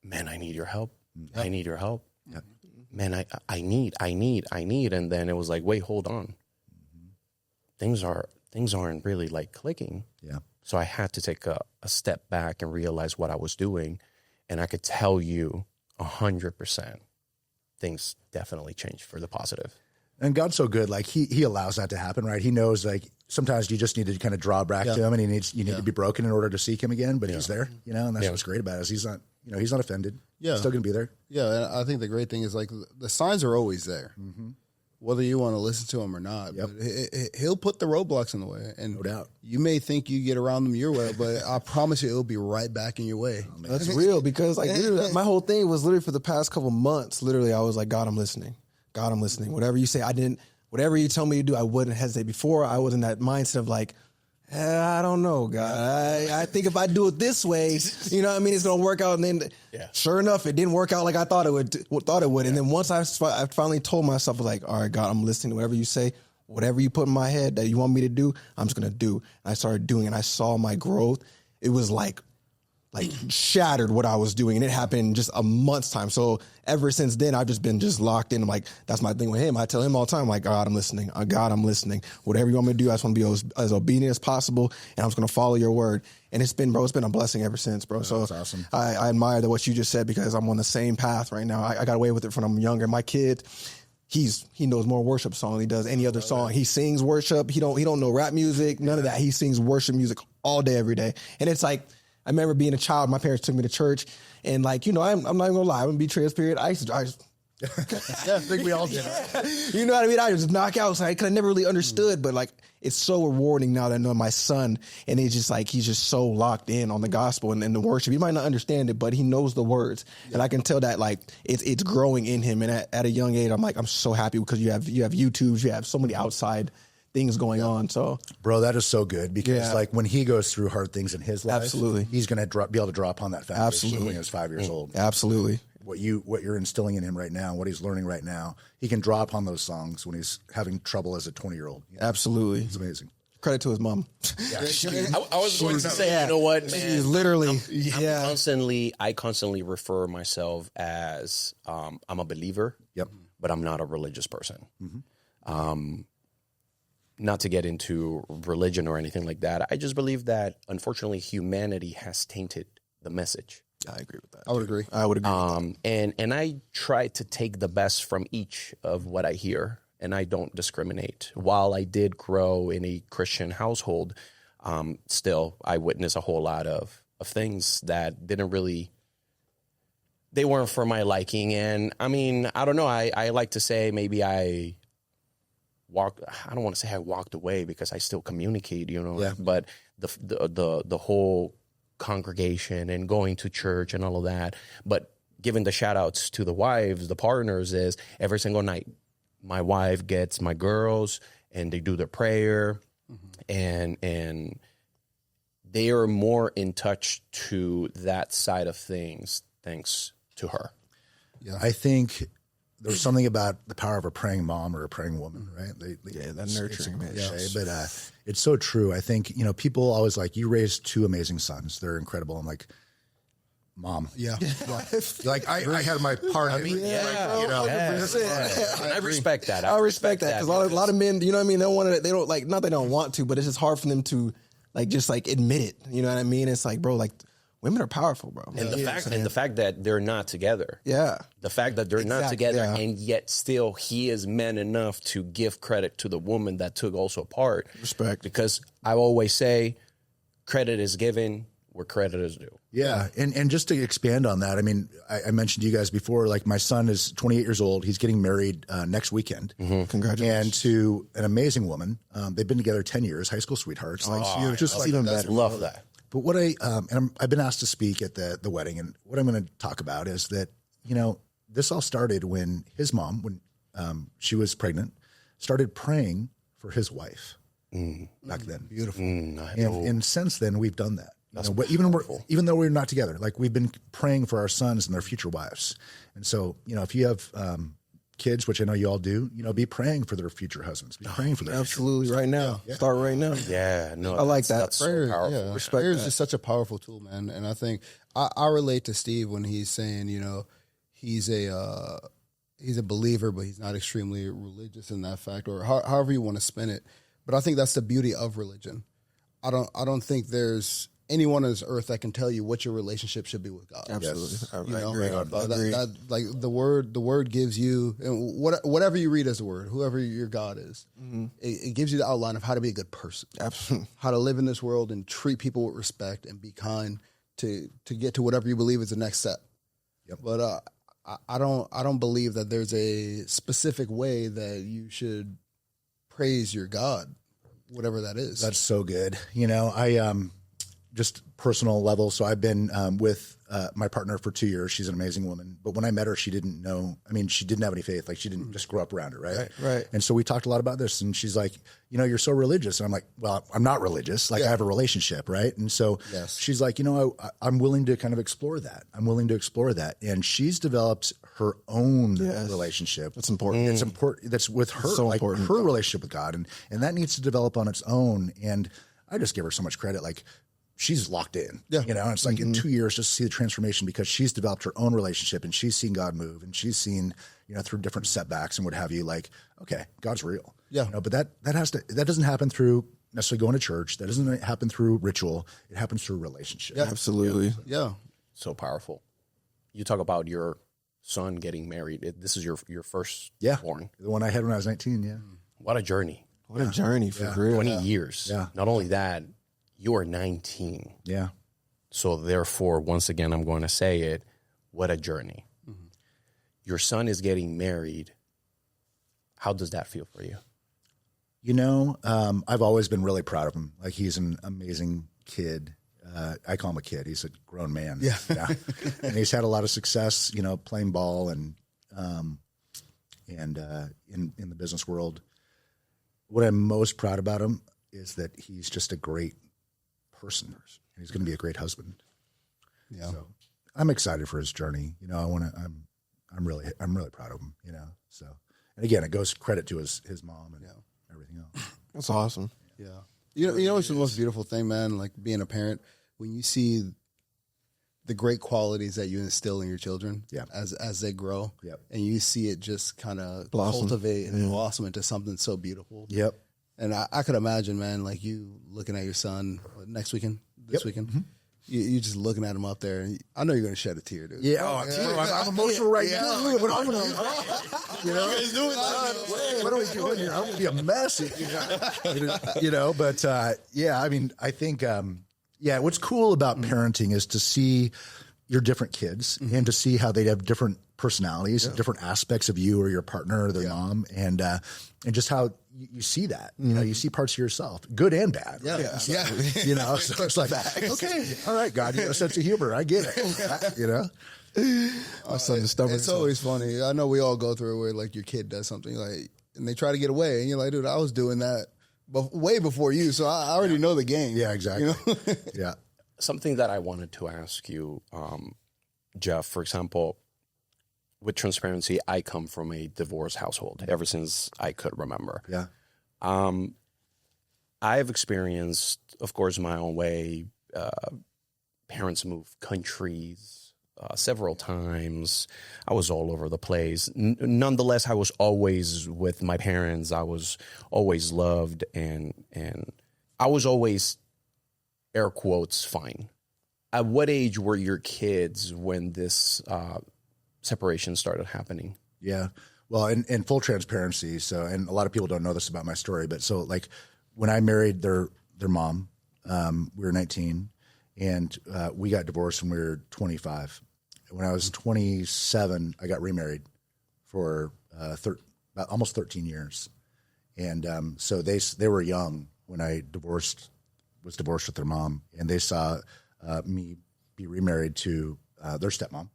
man, I need your help. Yep. I need your help. Yep. Man, I need. And then it was like, wait, hold on. Things aren't really like clicking. Yeah. So I had to take a step back and realize what I was doing. And I could tell you 100%, things definitely changed for the positive. And God's so good. Like he allows that to happen, right? He knows like sometimes you just need to kind of draw back to him, and you need to be broken in order to seek him again, but he's there, you know, and that's what's great about it is he's not offended. Yeah. He's still going to be there. Yeah. And I think the great thing is like the signs are always there, whether you want to listen to him or not. Yep. But he'll put the roadblocks in the way, and no doubt. You may think you get around them your way, but I promise you it'll be right back in your way. Oh, that's real, because like literally, my whole thing was literally for the past couple months, literally I was like, God, I'm listening. God, I'm listening. Whatever you say, whatever you tell me to do, I wouldn't hesitate. Before, I was in that mindset of like, I don't know, God. I think if I do it this way, you know what I mean, it's going to work out. And then sure enough, it didn't work out like I thought it would. And then once I finally told myself, like, all right, God, I'm listening to whatever you say. whatever you put in my head that you want me to do, I'm just going to do. And I started doing it. And I saw my growth. It was like shattered what I was doing. And it happened in just a month's time. So ever since then, I've just been locked in. I'm like, that's my thing with him. I tell him all the time, like, God, I'm listening. God, I'm listening. Whatever you want me to do, I just want to be as obedient as possible. And I'm just going to follow your word. And it's been a blessing ever since, bro. So that's awesome. I admire what you just said because I'm on the same path right now. I got away with it when I'm younger. My kid, he knows more worship songs than he does any other song. He sings worship. He don't know rap music, none of that. He sings worship music all day, every day. And it's like, I remember being a child, my parents took me to church, and like, I'm not even gonna lie, I'm gonna be transparent. I think we all did. You know what I mean? I just knock out, because I never really understood, but like, it's so rewarding now that I know my son, and it's just like, he's just so locked in on the gospel and the worship. He might not understand it, but he knows the words. Yeah. And I can tell that like, it's growing in him. And at a young age, I'm so happy because you have YouTubes, you have so many outside things going on. So, bro, that is so good because like when he goes through hard things in his life, absolutely, he's going to be able to draw upon that foundation absolutely when he was 5 years old. Absolutely. What you're instilling in him right now, what he's learning right now, he can draw upon those songs when he's having trouble as a 20-year-old. Absolutely. It's amazing. Credit to his mom. Yeah. I was going to say, you know what, man? She's literally, I constantly refer myself as I'm a believer, but I'm not a religious person. Mm-hmm. Not to get into religion or anything like that. I just believe that, unfortunately, humanity has tainted the message. I agree with that. I would agree. And I try to take the best from each of what I hear, and I don't discriminate. While I did grow in a Christian household, still I witnessed a whole lot of things that they weren't for my liking. And I mean, I don't know. I like to say maybe I don't want to say I walked away because I still communicate, but the whole congregation and going to church and all of that, but giving the shout outs to the wives, the partners, is every single night my wife gets my girls and they do their prayer, and they are more in touch to that side of things thanks to her. Yeah, I think there's something about the power of a praying mom or a praying woman, right? That nurturing, man. But it's so true. I think, people always like, you raised two amazing sons. They're incredible. I'm like, Mom. Yeah. Like I had my part. I mean, I respect that. I respect that because a lot of men, you know what I mean? They don't like, not they don't want to, but it's just hard for them to like, just like admit it. You know what I mean? It's like, bro, like, women are powerful, bro. And the fact that they're not together. Yeah. The fact that they're not together, and yet still he is man enough to give credit to the woman that took also part. Respect. Because I always say credit is given where credit is due. Yeah. And just to expand on that, I mean, I mentioned to you guys before, like my son is 28 years old. He's getting married next weekend. Mm-hmm. Congratulations. And to an amazing woman. They've been together 10 years, high school sweethearts. Even better. Love that. But what I've been asked to speak at the wedding, and what I'm going to talk about is that, this all started when his mom, when she was pregnant, started praying for his wife back then. Beautiful. And since then, we've done that. Even though we're not together, like we've been praying for our sons and their future wives. And so, if you have kids, which I know you all do, be praying for their future husbands. Be praying for their absolutely future right now. Yeah. Start right now. Yeah, no, I like that. That's so powerful. Respect. Prayer is just such a powerful tool, man. And I think I relate to Steve when he's saying, he's a believer, but he's not extremely religious in that fact, or however you want to spin it. But I think that's the beauty of religion. I don't think there's anyone on this earth that can tell you what your relationship should be with God. Absolutely. Yes. Like the word gives you, and whatever you read as the word, whoever your God is, it gives you the outline of how to be a good person. Absolutely. How to live in this world and treat people with respect and be kind to get to whatever you believe is the next step. Yep. But I don't believe that there's a specific way that you should praise your God, whatever that is. That's so good. just personal level. So I've been with my partner for 2 years. She's an amazing woman. But when I met her, she didn't have any faith. Like she didn't just grow up around it, right? Right. And so we talked a lot about this. And she's like, you're so religious. And I'm like, well, I'm not religious. Like I have a relationship, right? And so she's like, I'm willing to kind of explore that. I'm willing to explore that. And she's developed her own relationship. That's important. It's important. That's with her, so like important. her relationship with God. And that needs to develop on its own. And I just give her so much credit. Like she's locked in, and it's like in 2 years just to see the transformation because she's developed her own relationship and she's seen God move and she's seen, through different setbacks and what have you, like, okay, God's real. Yeah. But that doesn't happen through necessarily going to church. That doesn't happen through ritual. It happens through relationship. Yeah, absolutely. Yeah. So powerful. You talk about your son getting married. This is your first born. The one I had when I was 19. Yeah. What a journey. What a journey for real. 20 years. Yeah. Not only that, you are 19. Yeah. So therefore, once again, I'm going to say it, what a journey. Mm-hmm. Your son is getting married. How does that feel for you? I've always been really proud of him. Like he's an amazing kid. I call him a kid. He's a grown man. Yeah. And he's had a lot of success, playing ball and in the business world. What I'm most proud about him is that he's just a great person. He's going to be a great husband. Yeah. So I'm excited for his journey. I'm really proud of him, so, and again, it goes credit to his mom and everything else. That's awesome. Yeah. You know what's the most beautiful thing, man? Like being a parent, when you see the great qualities that you instill in your children as they grow, and you see it just kind of cultivate and blossom into something so beautiful. Yep. And I could imagine, man, like you looking at your son this weekend, you just looking at him up there. And I know you're going to shed a tear, dude. Yeah. I'm emotional right now. What am I doing? What are we doing here? I'm going to be a mess. But I think, what's cool about parenting is to see your different kids and to see how they have different personalities, different aspects of you or your partner or their mom, and just how you see that. You see parts of yourself, good and bad. Right? So it's like, okay, all right, God, you have a sense of humor. I get it. My son is stubborn. It's always funny. I know we all go through it where like your kid does something like, and they try to get away, and you're like, dude, I was doing that way before you, so I already know the game. Yeah, exactly. Yeah. Something that I wanted to ask you, Jeff, for example, with transparency, I come from a divorced household ever since I could remember. Yeah. I've experienced, of course, my own way. Parents move countries several times. I was all over the place. Nonetheless, I was always with my parents. I was always loved, and I was always, air quotes, fine. At what age were your kids when this separation started happening? Yeah. Well, in full transparency, and a lot of people don't know this about my story, but so like when I married their mom, we were 19, and we got divorced when we were 25. When I was 27, I got remarried for about almost 13 years, and so they were young when I was divorced with their mom, and they saw me be remarried to their stepmom.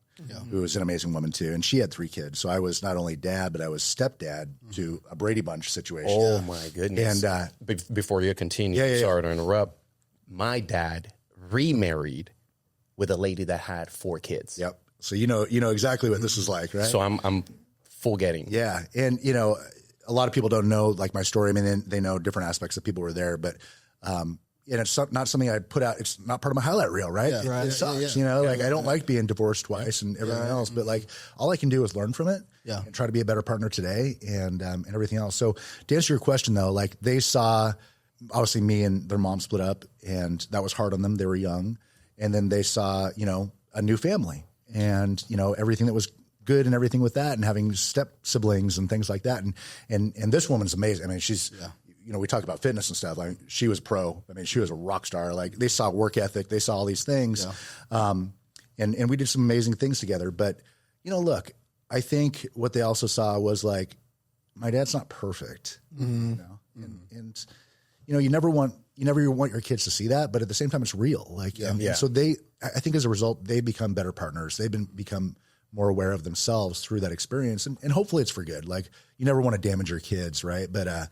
Who was an amazing woman too, and she had 3 kids. So I was not only dad, but I was stepdad to a Brady Bunch situation. Oh my goodness! And before you continue, sorry to interrupt. My dad remarried with a lady that had 4 kids. Yep. So you know exactly what this is like, right? So I'm full getting. Yeah, and a lot of people don't know like my story. I mean, they know different aspects that people were there, but. And it's not something I put out. It's not part of my highlight reel, right? Yeah, it sucks, like I don't like being divorced twice and everything else, but like all I can do is learn from it and try to be a better partner today and everything else. So to answer your question though, like they saw obviously me and their mom split up, and that was hard on them. They were young, and then they saw a new family and everything that was good and everything with that, and having step siblings and things like that. And this woman's amazing. I mean, she's. We talk about fitness and stuff. Like she was pro. I mean, she was a rock star. Like they saw work ethic. They saw all these things. And we did some amazing things together. But, look, I think what they also saw was like, my dad's not perfect, and you never want you never want your kids to see that, but at the same time, it's real. Like, and so I think as a result, they become better partners. They've become more aware of themselves through that experience. And hopefully it's for good. Like, you never want to damage your kids. Right. But,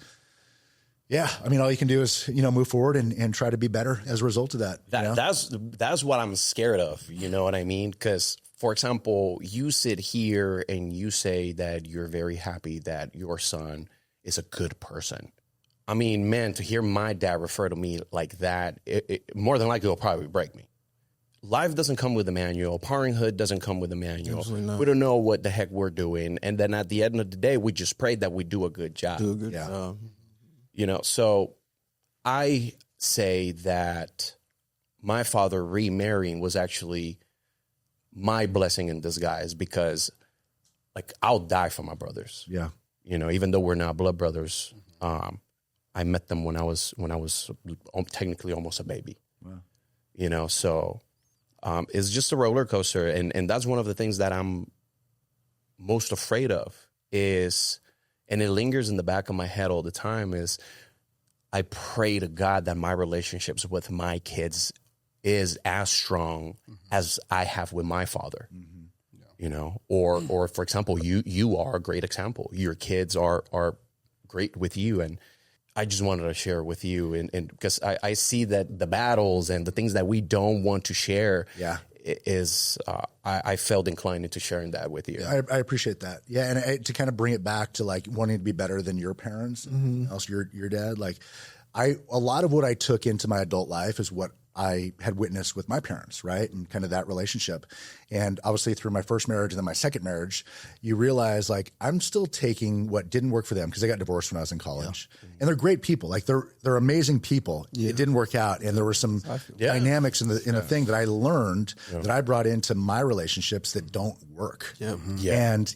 yeah, I mean, all you can do is, move forward and try to be better as a result of that. That's what I'm scared of. You know what I mean? Because, for example, you sit here and you say that you're very happy that your son is a good person. I mean, man, to hear my dad refer to me like that, it more than likely will probably break me. Life doesn't come with a manual. Parenthood doesn't come with a manual. We don't know what the heck we're doing. And then at the end of the day, we just pray that we do a good job. Job. So I say that my father remarrying was actually my blessing in disguise, because, like, I'll die for my brothers. Yeah. Even though we're not blood brothers, I met them when I was technically almost a baby. Wow. So it's just a roller coaster, and that's one of the things that I'm most afraid of is. And it lingers in the back of my head all the time, is I pray to God that my relationships with my kids is as strong as I have with my father. Or for example, you are a great example. Your kids are great with you. And I just wanted to share with you, and because I see that the battles and the things that we don't want to share is I felt inclined into sharing that with you. I appreciate that. Yeah, and to kind of bring it back to like wanting to be better than your parents, also your dad. Like, a lot of what I took into my adult life is what I had witnessed with my parents, right? And kind of that relationship. And obviously through my first marriage and then my second marriage, you realize like I'm still taking what didn't work for them, because they got divorced when I was in college. And they're great people. Like they're amazing people. It didn't work out. And there were some dynamics in the thing that I learned that I brought into my relationships that don't work. And,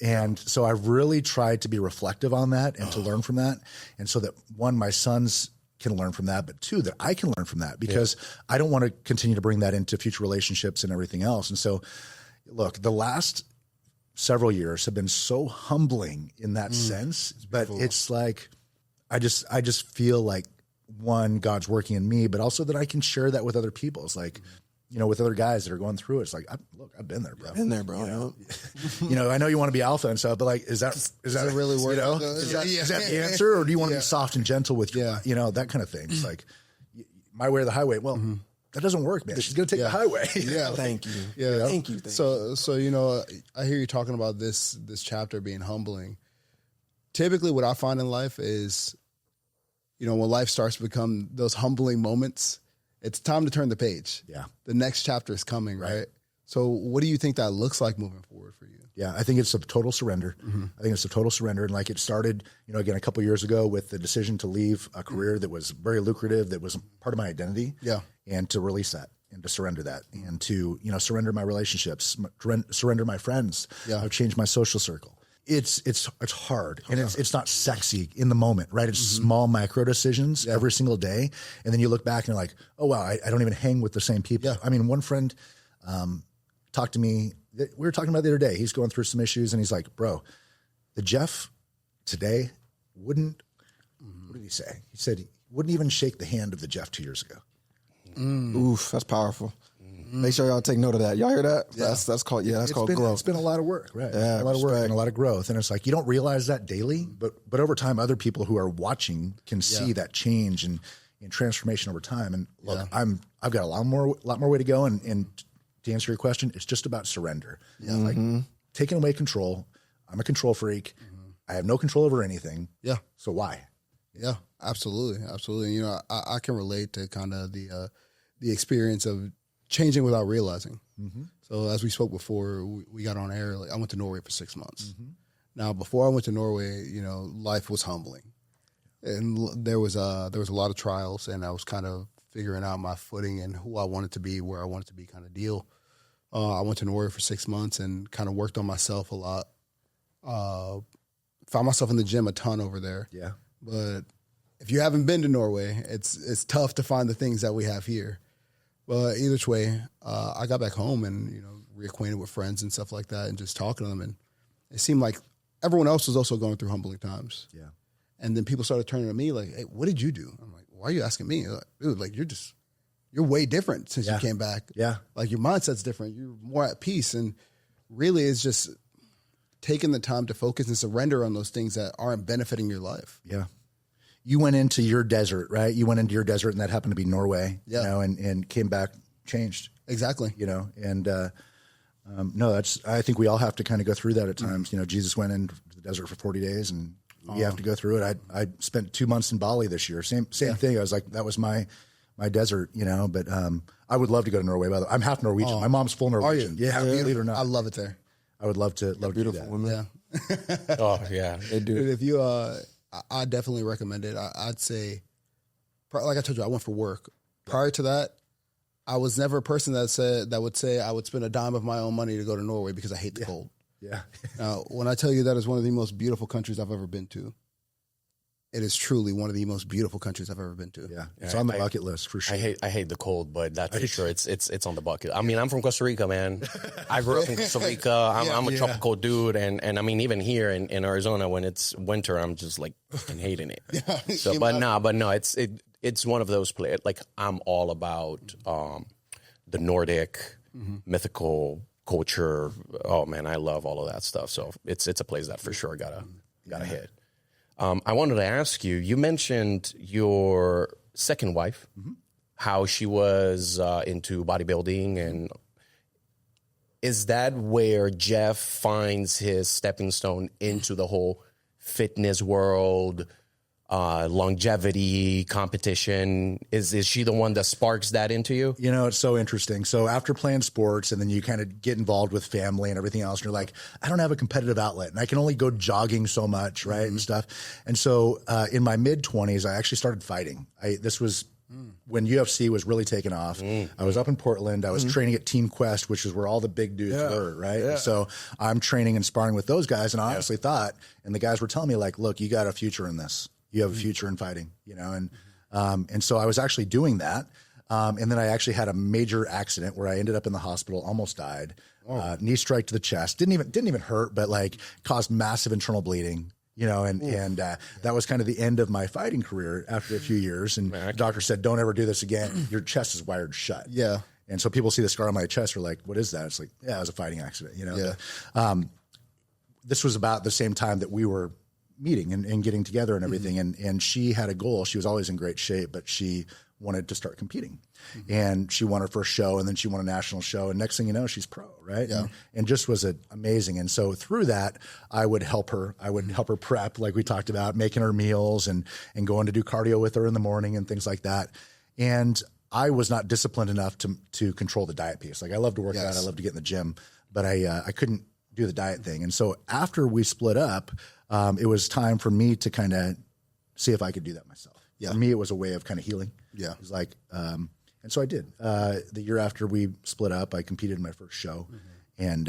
and so I've really tried to be reflective on that and to learn from that. And so that one, my sons can learn from that, but two, that I can learn from that, because I don't want to continue to bring that into future relationships and everything else. And so, look, the last several years have been so humbling in that sense, but it's like, I just feel like, one, God's working in me, but also that I can share that with other people. It's like, with other guys that are going through it. It's like, I've been there, bro. I know you want to be alpha and stuff, but like, is that really work? Is that the answer, or do you want to be soft and gentle with that kind of thing? It's like my way or the highway. Well, that doesn't work, man. She's going to take the highway. Thank you. Thank you. So I hear you talking about this chapter being humbling. Typically, what I find in life is, when life starts to become those humbling moments, it's time to turn the page. Yeah. The next chapter is coming, right? So what do you think that looks like moving forward for you? Yeah, I think it's a total surrender. I think it's a total surrender. And like, it started, again, a couple of years ago with the decision to leave a career that was very lucrative, that was part of my identity. Yeah. And to release that and to surrender that and to, surrender my relationships, surrender my friends. Yeah. I've changed my social circle. It's hard, and it's not sexy in the moment, right? It's small micro decisions every single day. And then you look back and you're like, oh, wow, I don't even hang with the same people. Yeah. I mean, one friend talked to me. We were talking about the other day. He's going through some issues, and he's like, bro, the Jeff today wouldn't, what did he say? He said he wouldn't even shake the hand of the Jeff 2 years ago. Oof, that's powerful. Make sure y'all take note of that. Y'all hear that? Yeah. That's called growth. It's been a lot of work, right? Yeah, a lot of work and a lot of growth. And it's like, you don't realize that daily, but over time, other people who are watching can see that change and transformation over time. And look, I've got a lot more way to go. And to answer your question, it's just about surrender. Yeah. Like taking away control. I'm a control freak. I have no control over anything. Yeah. So why? Yeah, absolutely. Absolutely. I can relate to kind of the experience of changing without realizing. So as we spoke before, we got on air. Like, I went to Norway for 6 months. Now, before I went to Norway, life was humbling, and there was a lot of trials, and I was kind of figuring out my footing and who I wanted to be, where I wanted to be, kind of deal. I went to Norway for 6 months and kind of worked on myself a lot. Found myself in the gym a ton over there. Yeah, but if you haven't been to Norway, it's tough to find the things that we have here. But either way, I got back home and, reacquainted with friends and stuff like that and just talking to them. And it seemed like everyone else was also going through humbling times. Yeah. And then people started turning to me like, hey, what did you do? I'm like, why are you asking me? Like, dude, like you're way different since you came back. Yeah. Like your mindset's different. You're more at peace. And really it's just taking the time to focus and surrender on those things that aren't benefiting your life. Yeah. You went into your desert, right? You went into your desert, and that happened to be Norway, you know, and came back changed. Exactly. You know, and no, I think we all have to kind of go through that at times. You know, Jesus went into the desert for 40 days, and you have to go through it. I spent 2 months in Bali this year. Same thing. I was like, that was my desert, you know, but I would love to go to Norway. By the way, I'm half Norwegian. My mom's full Norwegian. Yeah, believe it or not. I love it there. I would love to do Beautiful that. women. Yeah. Oh yeah, They do. Dude, if you, I definitely recommend it. I'd say, like I told you, I went for work. Prior to that, I was never a person that would say I would spend a dime of my own money to go to Norway because I hate the cold. Yeah. Now, when I tell you that is one of the most beautiful countries I've ever been to, it is truly one of the most beautiful countries I've ever been to. Yeah. It's on the bucket list for sure. I hate the cold, but that's for sure. It's on the bucket. I mean, I'm from Costa Rica, man. I grew up in Costa Rica. I'm a tropical dude, and I mean, even here in Arizona, when it's winter, I'm just like fucking hating it. So, but no, it's one of those places. Like I'm all about the Nordic mythical culture. Oh man, I love all of that stuff. So it's a place that for sure gotta hit. I wanted to ask you, you mentioned your second wife, how she was into bodybuilding. And is that where Jeff finds his stepping stone into the whole fitness world, longevity, competition? Is she the one that sparks that into you? You know, it's so interesting. So after playing sports and then you kind of get involved with family and everything else, and you're like, I don't have a competitive outlet and I can only go jogging so much, right, and stuff. And so in my mid-20s, I actually started fighting. This was when UFC was really taking off. I was up in Portland. I was training at Team Quest, which is where all the big dudes were, right? Yeah. So I'm training and sparring with those guys, and I honestly thought, and the guys were telling me, like, look, you got a future in this. You have a future in fighting, you know, and so I was actually doing that, and then I actually had a major accident where I ended up in the hospital, almost died, knee strike to the chest, didn't even hurt, but like caused massive internal bleeding, you know, and that was kind of the end of my fighting career after a few years. And the doctor said, "Don't ever do this again. Your chest is wired shut." Yeah, and so people see the scar on my chest, are like, "What is that?" It's like, yeah, it was a fighting accident, you know. Yeah. This was about the same time that we were meeting and getting together and everything. And she had a goal. She was always in great shape, but she wanted to start competing, and she won her first show, and then she won a national show. And next thing you know, she's pro, right? Yeah. And just was amazing. And so through that, I would help her prep, like we talked about, making her meals and going to do cardio with her in the morning and things like that. And I was not disciplined enough to control the diet piece. Like I love to work out. I love to get in the gym, but I couldn't do the diet thing. And so after we split up, it was time for me to kind of see if I could do that myself. Yeah. For me, it was a way of kind of healing. Yeah. It was like, and so I did. The year after we split up, I competed in my first show. And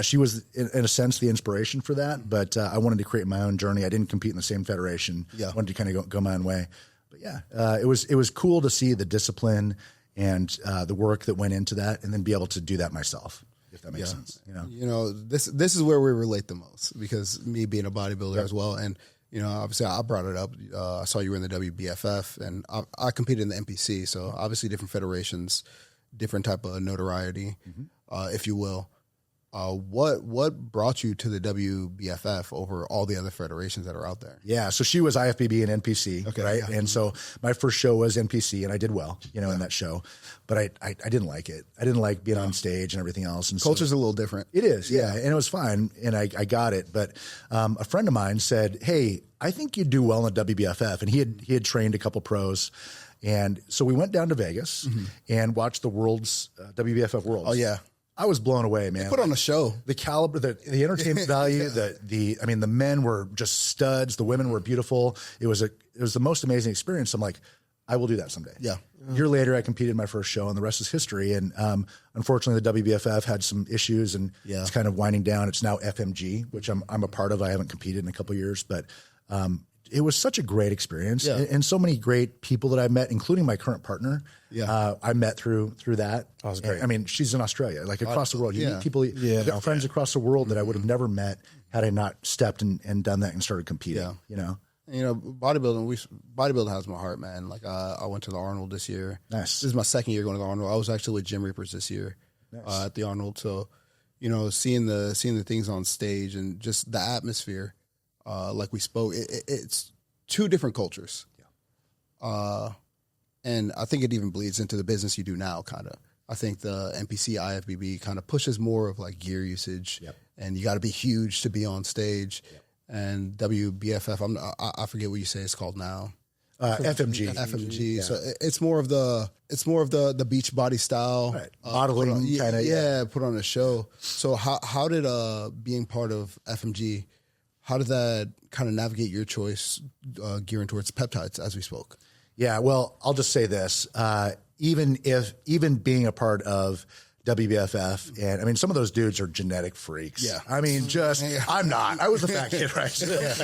she was in a sense the inspiration for that. But I wanted to create my own journey. I didn't compete in the same federation. I wanted to kind of go my own way. But it was cool to see the discipline and the work that went into that, and then be able to do that myself. If that makes sense, you know, this is where we relate the most, because me being a bodybuilder as well. And, you know, obviously I brought it up. I saw you were in the WBFF, and I competed in the NPC. So obviously different federations, different type of notoriety, if you will. What brought you to the WBFF over all the other federations that are out there? Yeah, so she was IFBB and NPC, right? Yeah. And so my first show was NPC, and I did well, you know, in that show. But I didn't like it. I didn't like being on stage and everything else. And culture's a little different. It is, yeah. And it was fine, and I got it. But a friend of mine said, "Hey, I think you'd do well in the WBFF," and he had trained a couple pros. And so we went down to Vegas and watched the Worlds, WBFF Worlds. Oh, yeah. I was blown away, man. They put on a show. The caliber, the entertainment value, the men were just studs. The women were beautiful. It was the most amazing experience. I'm like, I will do that someday. Yeah. A year later, I competed in my first show, and the rest is history. And unfortunately, the WBFF had some issues, and it's kind of winding down. It's now FMG, which I'm a part of. I haven't competed in a couple of years, but it was such a great experience, and so many great people that I met, including my current partner. I met through that. That was great. I mean, she's in Australia, like across the world. You meet people, you got friends across the world that I would have never met had I not stepped and done that and started competing. You know, You know, bodybuilding has my heart, man. Like I went to the Arnold this year. Nice. This is my second year going to the Arnold. I was actually with Gym Reapers this year Nice. at the Arnold. So, you know, seeing the things on stage and just the atmosphere, like we spoke, it's two different cultures. Yeah. And I think it even bleeds into the business you do now, kind of. I think the NPC IFBB kind of pushes more of like gear usage, and you got to be huge to be on stage. Yep. And WBFF, I forget what you say it's called now. FMG. FMG. Yeah. So it's more of the beach body style, right. Modeling kind of. Yeah, put on a show. So how did being part of FMG, how did that kind of navigate your choice gearing towards peptides as we spoke? Yeah, well, I'll just say this. Even being a part of WBFF, and I mean, some of those dudes are genetic freaks. Yeah. I mean, I'm not. I was a fat kid, right?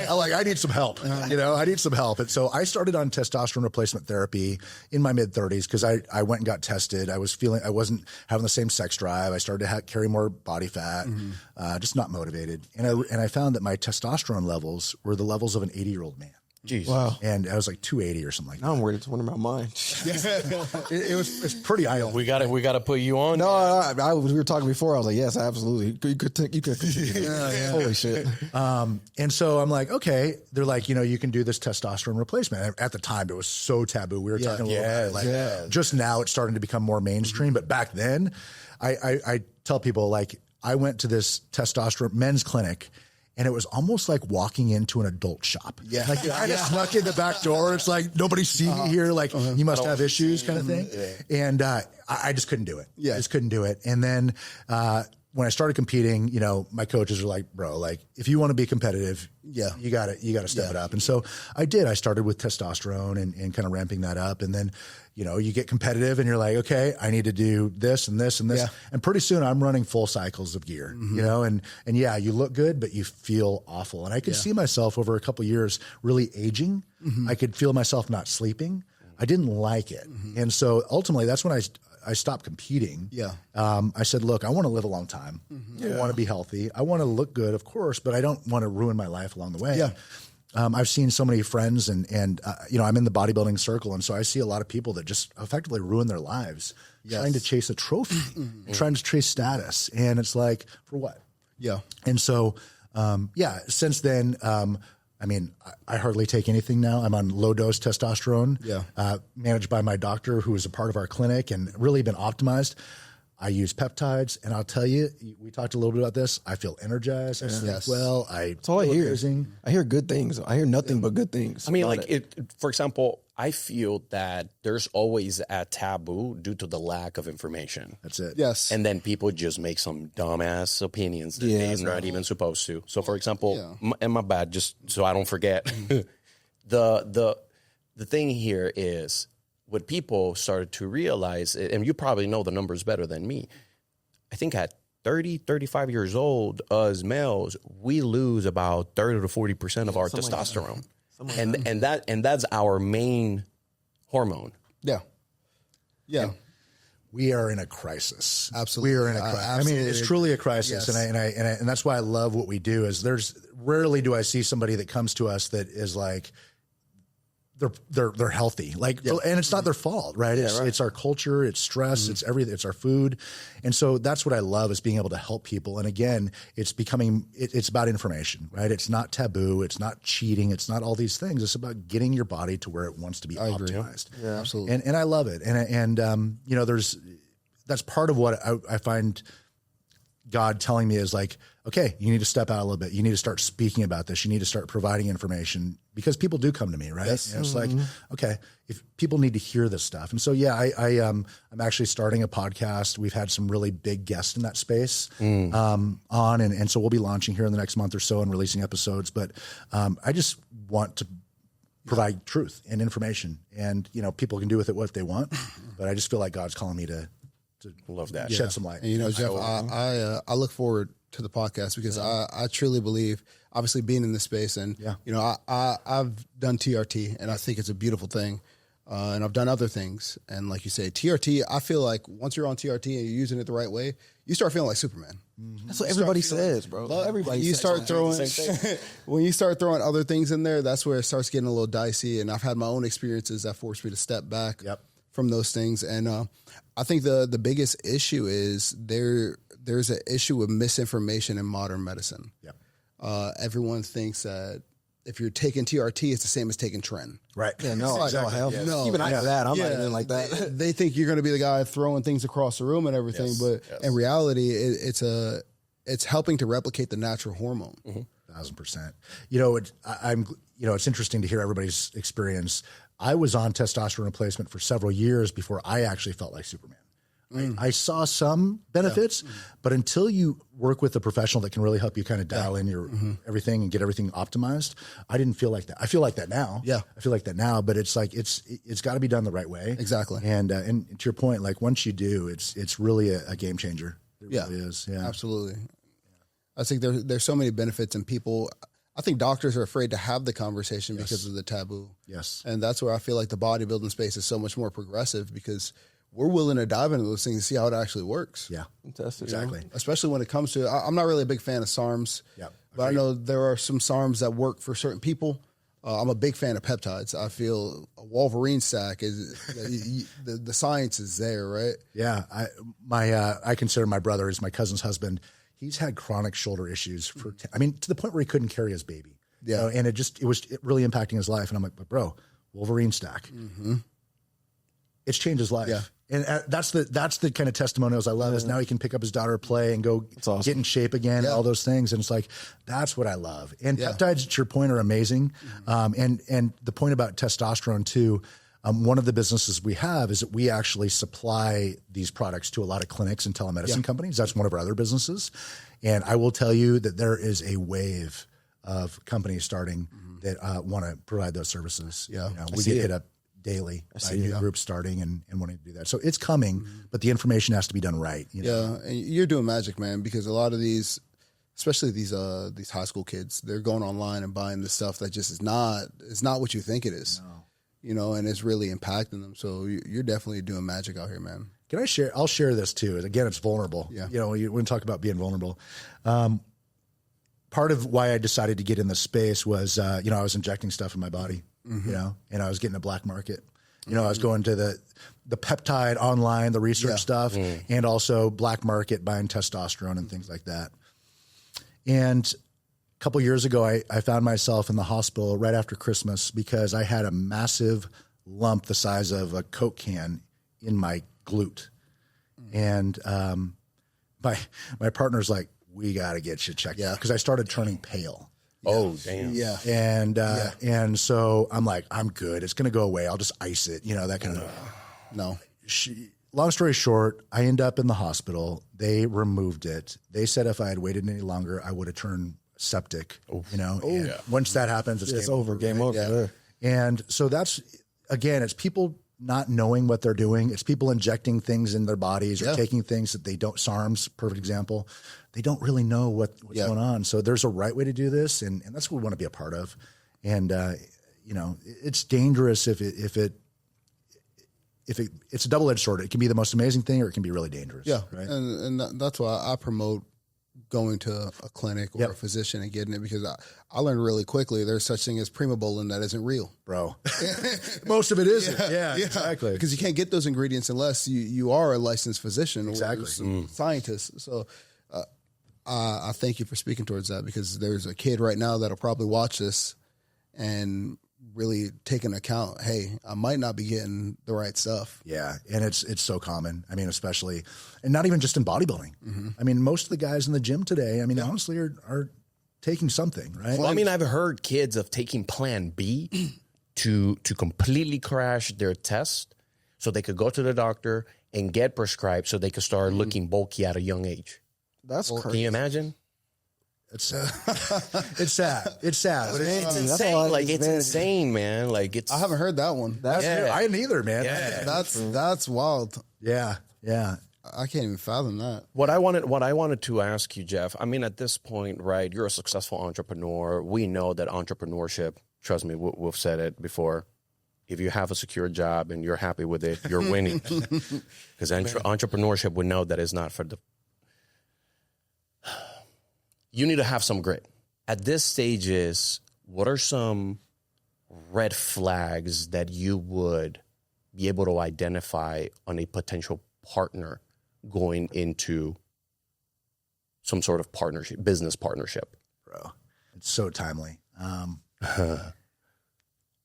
I need some help. I need some help. And so I started on testosterone replacement therapy in my mid 30s because I went and got tested. I wasn't having the same sex drive. I started to carry more body fat, just not motivated. And I found that my testosterone levels were the levels of an 80-year-old man. Jeez. Wow. And I was like 280 or something like that. Now I'm worried. It's wondering about mine. It's pretty eye We got to put you on. No, we were talking before. I was like, yes, absolutely. You could. Holy shit. And so I'm like, okay. They're like, you can do this testosterone replacement. At the time, it was so taboo. We were talking a little bit just now it's starting to become more mainstream. But back then, I tell people, like, I went to this testosterone men's clinic, and it was almost like walking into an adult shop. Yeah. Like I just snuck in the back door. It's like, nobody see me here. Like, you must have issues kind of thing. Yeah. And I just couldn't do it. Yeah. I just couldn't do it. And then when I started competing, my coaches were like, bro, like, if you want to be competitive, you got to step it up. And so I did. I started with testosterone and kind of ramping that up. And then, you get competitive and you're like, okay, I need to do this and this and this. Yeah. And pretty soon I'm running full cycles of gear, and yeah, you look good, but you feel awful. And I could see myself over a couple of years really aging. I could feel myself not sleeping. I didn't like it. And so ultimately that's when I stopped competing. Yeah. I said, look, I want to live a long time. I want to be healthy. I want to look good, of course, but I don't want to ruin my life along the way. Yeah. I've seen so many friends and I'm in the bodybuilding circle. And so I see a lot of people that just effectively ruin their lives trying to chase a trophy, trying to chase status. And it's like, for what? Yeah. And so, since then, I hardly take anything now. I'm on low dose testosterone, managed by my doctor, who is a part of our clinic and really been optimized. I use peptides, and I'll tell you, we talked a little bit about this. I feel energized. I sleep well. That's all I hear. Amazing. I hear good things. I hear nothing but good things. I mean, for example, I feel that there's always a taboo due to the lack of information. That's it. Yes. And then people just make some dumbass opinions that they're not even supposed to. So, for example, and my bad, just so I don't forget, the thing here is, what people started to realize, and you probably know the numbers better than me, I think at 30, 35 years old, us males, we lose about 30 to 40% of our testosterone. And that's our main hormone. Yeah. Yeah. We are in a crisis. Absolutely. We are in a crisis. I mean, it's truly a crisis. Yes. And that's why I love what we do is rarely do I see somebody that comes to us that is like, they're healthy, and it's not their fault, right? It's our culture, it's stress, it's everything, it's our food. And so that's what I love is being able to help people. And again, it's about information, right? It's not taboo. It's not cheating. It's not all these things. It's about getting your body to where it wants to be optimized. Yeah, absolutely. And I love it. And that's part of what I find God telling me is like, okay, you need to step out a little bit. You need to start speaking about this. You need to start providing information because people do come to me, right? Yes. It's like, okay, if people need to hear this stuff. And so, I'm actually starting a podcast. We've had some really big guests in that space on, and so we'll be launching here in the next month or so and releasing episodes. But I just want to provide truth and information, and people can do with it what they want. But I just feel like God's calling me to love that, shed some light. And, Jeff, I look forward to the podcast because I truly believe, obviously being in this space, and I've done TRT, and I think it's a beautiful thing. And I've done other things. And like you say, TRT, I feel like once you're on TRT and you're using it the right way, you start feeling like Superman. That's what everybody says, bro. Everybody You says start throwing, same when you start throwing other things in there, that's where it starts getting a little dicey. And I've had my own experiences that forced me to step back from those things. And I think the biggest issue is there's an issue with misinformation in modern medicine. Everyone thinks that if you're taking TRT, it's the same as taking Tren. Right. Yeah, no, Exactly. hell no. Even after that, I'm not even like that. They think you're going to be the guy throwing things across the room and everything, but in reality, it's helping to replicate the natural hormone. 1,000%. You know, it's interesting to hear everybody's experience. I was on testosterone replacement for several years before I actually felt like Superman. I saw some benefits, but until you work with a professional that can really help you kind of dial in your everything and get everything optimized, I didn't feel like that. I feel like that now. Yeah. I feel like that now, but it's like, it's got to be done the right way. Exactly. And to your point, like once you do, it's really a game changer. It really is. Yeah, absolutely. I think there's so many benefits, and people, I think doctors are afraid to have the conversation because of the taboo. Yes. And that's where I feel like the bodybuilding space is so much more progressive, because we're willing to dive into those things and see how it actually works. Yeah, exactly. Especially when it comes to, I'm not really a big fan of SARMs, but I know there are some SARMs that work for certain people. I'm a big fan of peptides. I feel a Wolverine stack is the science is there, right? Yeah, I consider my brother as my cousin's husband. He's had chronic shoulder issues to the point where he couldn't carry his baby. Yeah, and it was really impacting his life. And I'm like, but bro, Wolverine stack, it's changed his life. Yeah. And that's the kind of testimonials I love. Is now he can pick up his daughter, play, and go get in shape again, all those things. And it's like, that's what I love. And peptides, to your point, are amazing. And the point about testosterone too, one of the businesses we have is that we actually supply these products to a lot of clinics and telemedicine companies. That's one of our other businesses. And I will tell you that there is a wave of companies starting that want to provide those services. Yeah, we get hit up daily by new groups starting and wanting to do that. So it's coming, but the information has to be done right. You know? And you're doing magic, man, because a lot of these, especially these high school kids, they're going online and buying this stuff that just is not what you think it is. No. You know, and it's really impacting them. So you're definitely doing magic out here, man. Can I share? I'll share this too. Again, it's vulnerable. Yeah. You know, when you talk about being vulnerable, part of why I decided to get in the space was, I was injecting stuff in my body, and I was getting a black market. I was going to the peptide online, the research stuff, and also black market buying testosterone and things like that. And a couple years ago, I found myself in the hospital right after Christmas because I had a massive lump the size of a Coke can in my glute. And my partner's like, we got to get you checked out because I started turning pale. Oh, damn. Yeah. And so I'm like, I'm good. It's going to go away. I'll just ice it, that kind of. No. Long story short, I end up in the hospital. They removed it. They said if I had waited any longer, I would have turned septic, And once that happens, it's game over. Game over. Yeah. And so that's, again, it's people not knowing what they're doing. It's people injecting things in their bodies or taking things that they don't. SARMs, perfect example. They don't really know what's going on. So there's a right way to do this, and that's what we want to be a part of. And it's dangerous if it's a double-edged sword. It can be the most amazing thing, or it can be really dangerous. Yeah, right. And that's why I promote going to a clinic or a physician and getting it, because I learned really quickly there's such thing as primobolan that isn't real, bro. Most of it isn't. Yeah, exactly. Because you can't get those ingredients unless you are a licensed physician or scientist. So I thank you for speaking towards that, because there's a kid right now that'll probably watch this and really take into account, hey, I might not be getting the right stuff. Yeah, and it's so common. I mean, especially, and not even just in bodybuilding. I mean, most of the guys in the gym today, honestly, are taking something, right? Well, I've heard kids of taking Plan B to completely crash their test so they could go to the doctor and get prescribed so they could start looking bulky at a young age. That's crazy. Can you imagine? It's sad. It's sad. It's sad. But it's insane. It's insane, man. I haven't heard that one. I didn't either, man. Yeah. That's wild. Yeah. I can't even fathom that. What I wanted to ask you, Jeff, at this point, right, you're a successful entrepreneur. We know that entrepreneurship, trust me, we've said it before, if you have a secure job and you're happy with it, you're winning. Because entrepreneurship would know that it's not for the... You need to have some grit. At this stages, what are some red flags that you would be able to identify on a potential partner going into some sort of partnership, business partnership? Bro, it's so timely.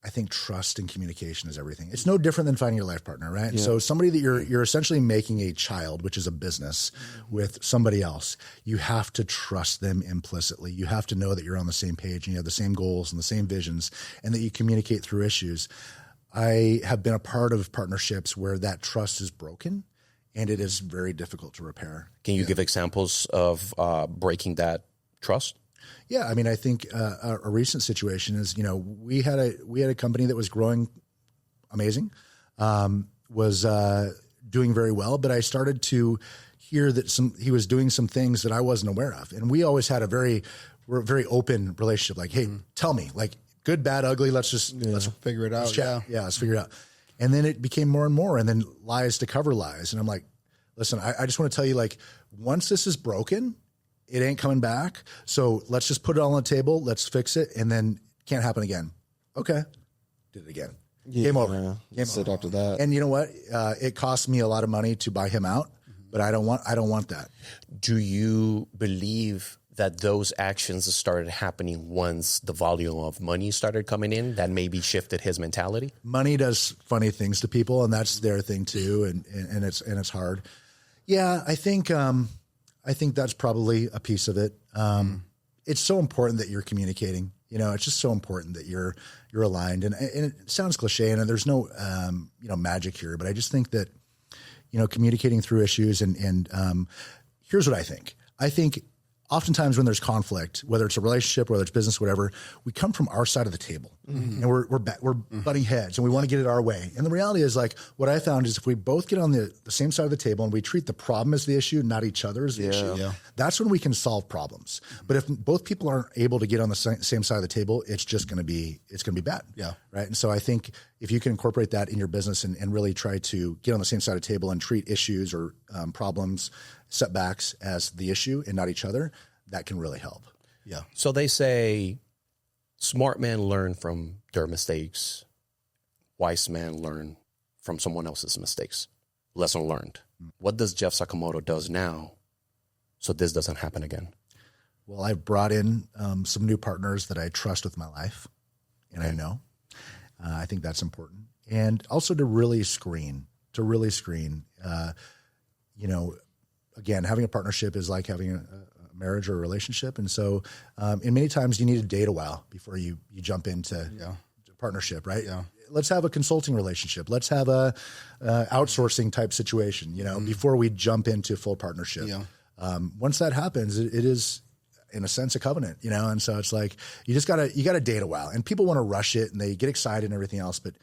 I think trust and communication is everything. It's no different than finding your life partner, right? Yeah. So somebody that you're essentially making a child, which is a business, with somebody else, you have to trust them implicitly. You have to know that you're on the same page and you have the same goals and the same visions and that you communicate through issues. I have been a part of partnerships where that trust is broken and it is very difficult to repair. Can you give examples of breaking that trust? Yeah, I mean, I think a recent situation is, we had a company that was growing amazing, was doing very well, but I started to hear that he was doing some things that I wasn't aware of, and we always had we're a very open relationship. Like, hey, tell me, like, good, bad, ugly. Let's figure it out. Let's figure it out. And then it became more and more, and then lies to cover lies. And I'm like, listen, I just want to tell you, like, once this is broken, it ain't coming back. So let's just put it all on the table. Let's fix it. And then can't happen again. Okay. Did it again. Yeah, Game over. Game sit over. after that. And you know what? It cost me a lot of money to buy him out, but I don't want that. Do you believe that those actions started happening once the volume of money started coming in that maybe shifted his mentality? Money does funny things to people, and that's their thing too. And it's hard. Yeah. I think that's probably a piece of it. It's so important that you're communicating. It's just so important that you're aligned. And it sounds cliche, and there's no magic here. But I just think that communicating through issues and here's what I think. I think oftentimes when there's conflict, whether it's a relationship, whether it's business, whatever, we come from our side of the table, and we're butting heads, and we want to get it our way. And the reality is, like, what I found is if we both get on the same side of the table and we treat the problem as the issue, not each other as the issue, that's when we can solve problems. But if both people aren't able to get on the same side of the table, it's going to be bad. Yeah. Right. And so I think if you can incorporate that in your business and really try to get on the same side of the table and treat issues or problems, setbacks as the issue and not each other, that can really help. Yeah. So they say smart men learn from their mistakes. Wise men learn from someone else's mistakes. Lesson learned. What does Jeff Sakamoto does now so this doesn't happen again? Well, I've brought in some new partners that I trust with my life, and I know. I think that's important. And also to really screen. Again, having a partnership is like having a marriage or a relationship. And so, and many times you need to date a while before you jump into partnership, right? Yeah. Let's have a consulting relationship. Let's have a outsourcing type situation, before we jump into full partnership. Yeah. Once that happens, it is in a sense a covenant, and so it's like, you gotta date a while, and people want to rush it and they get excited and everything else. But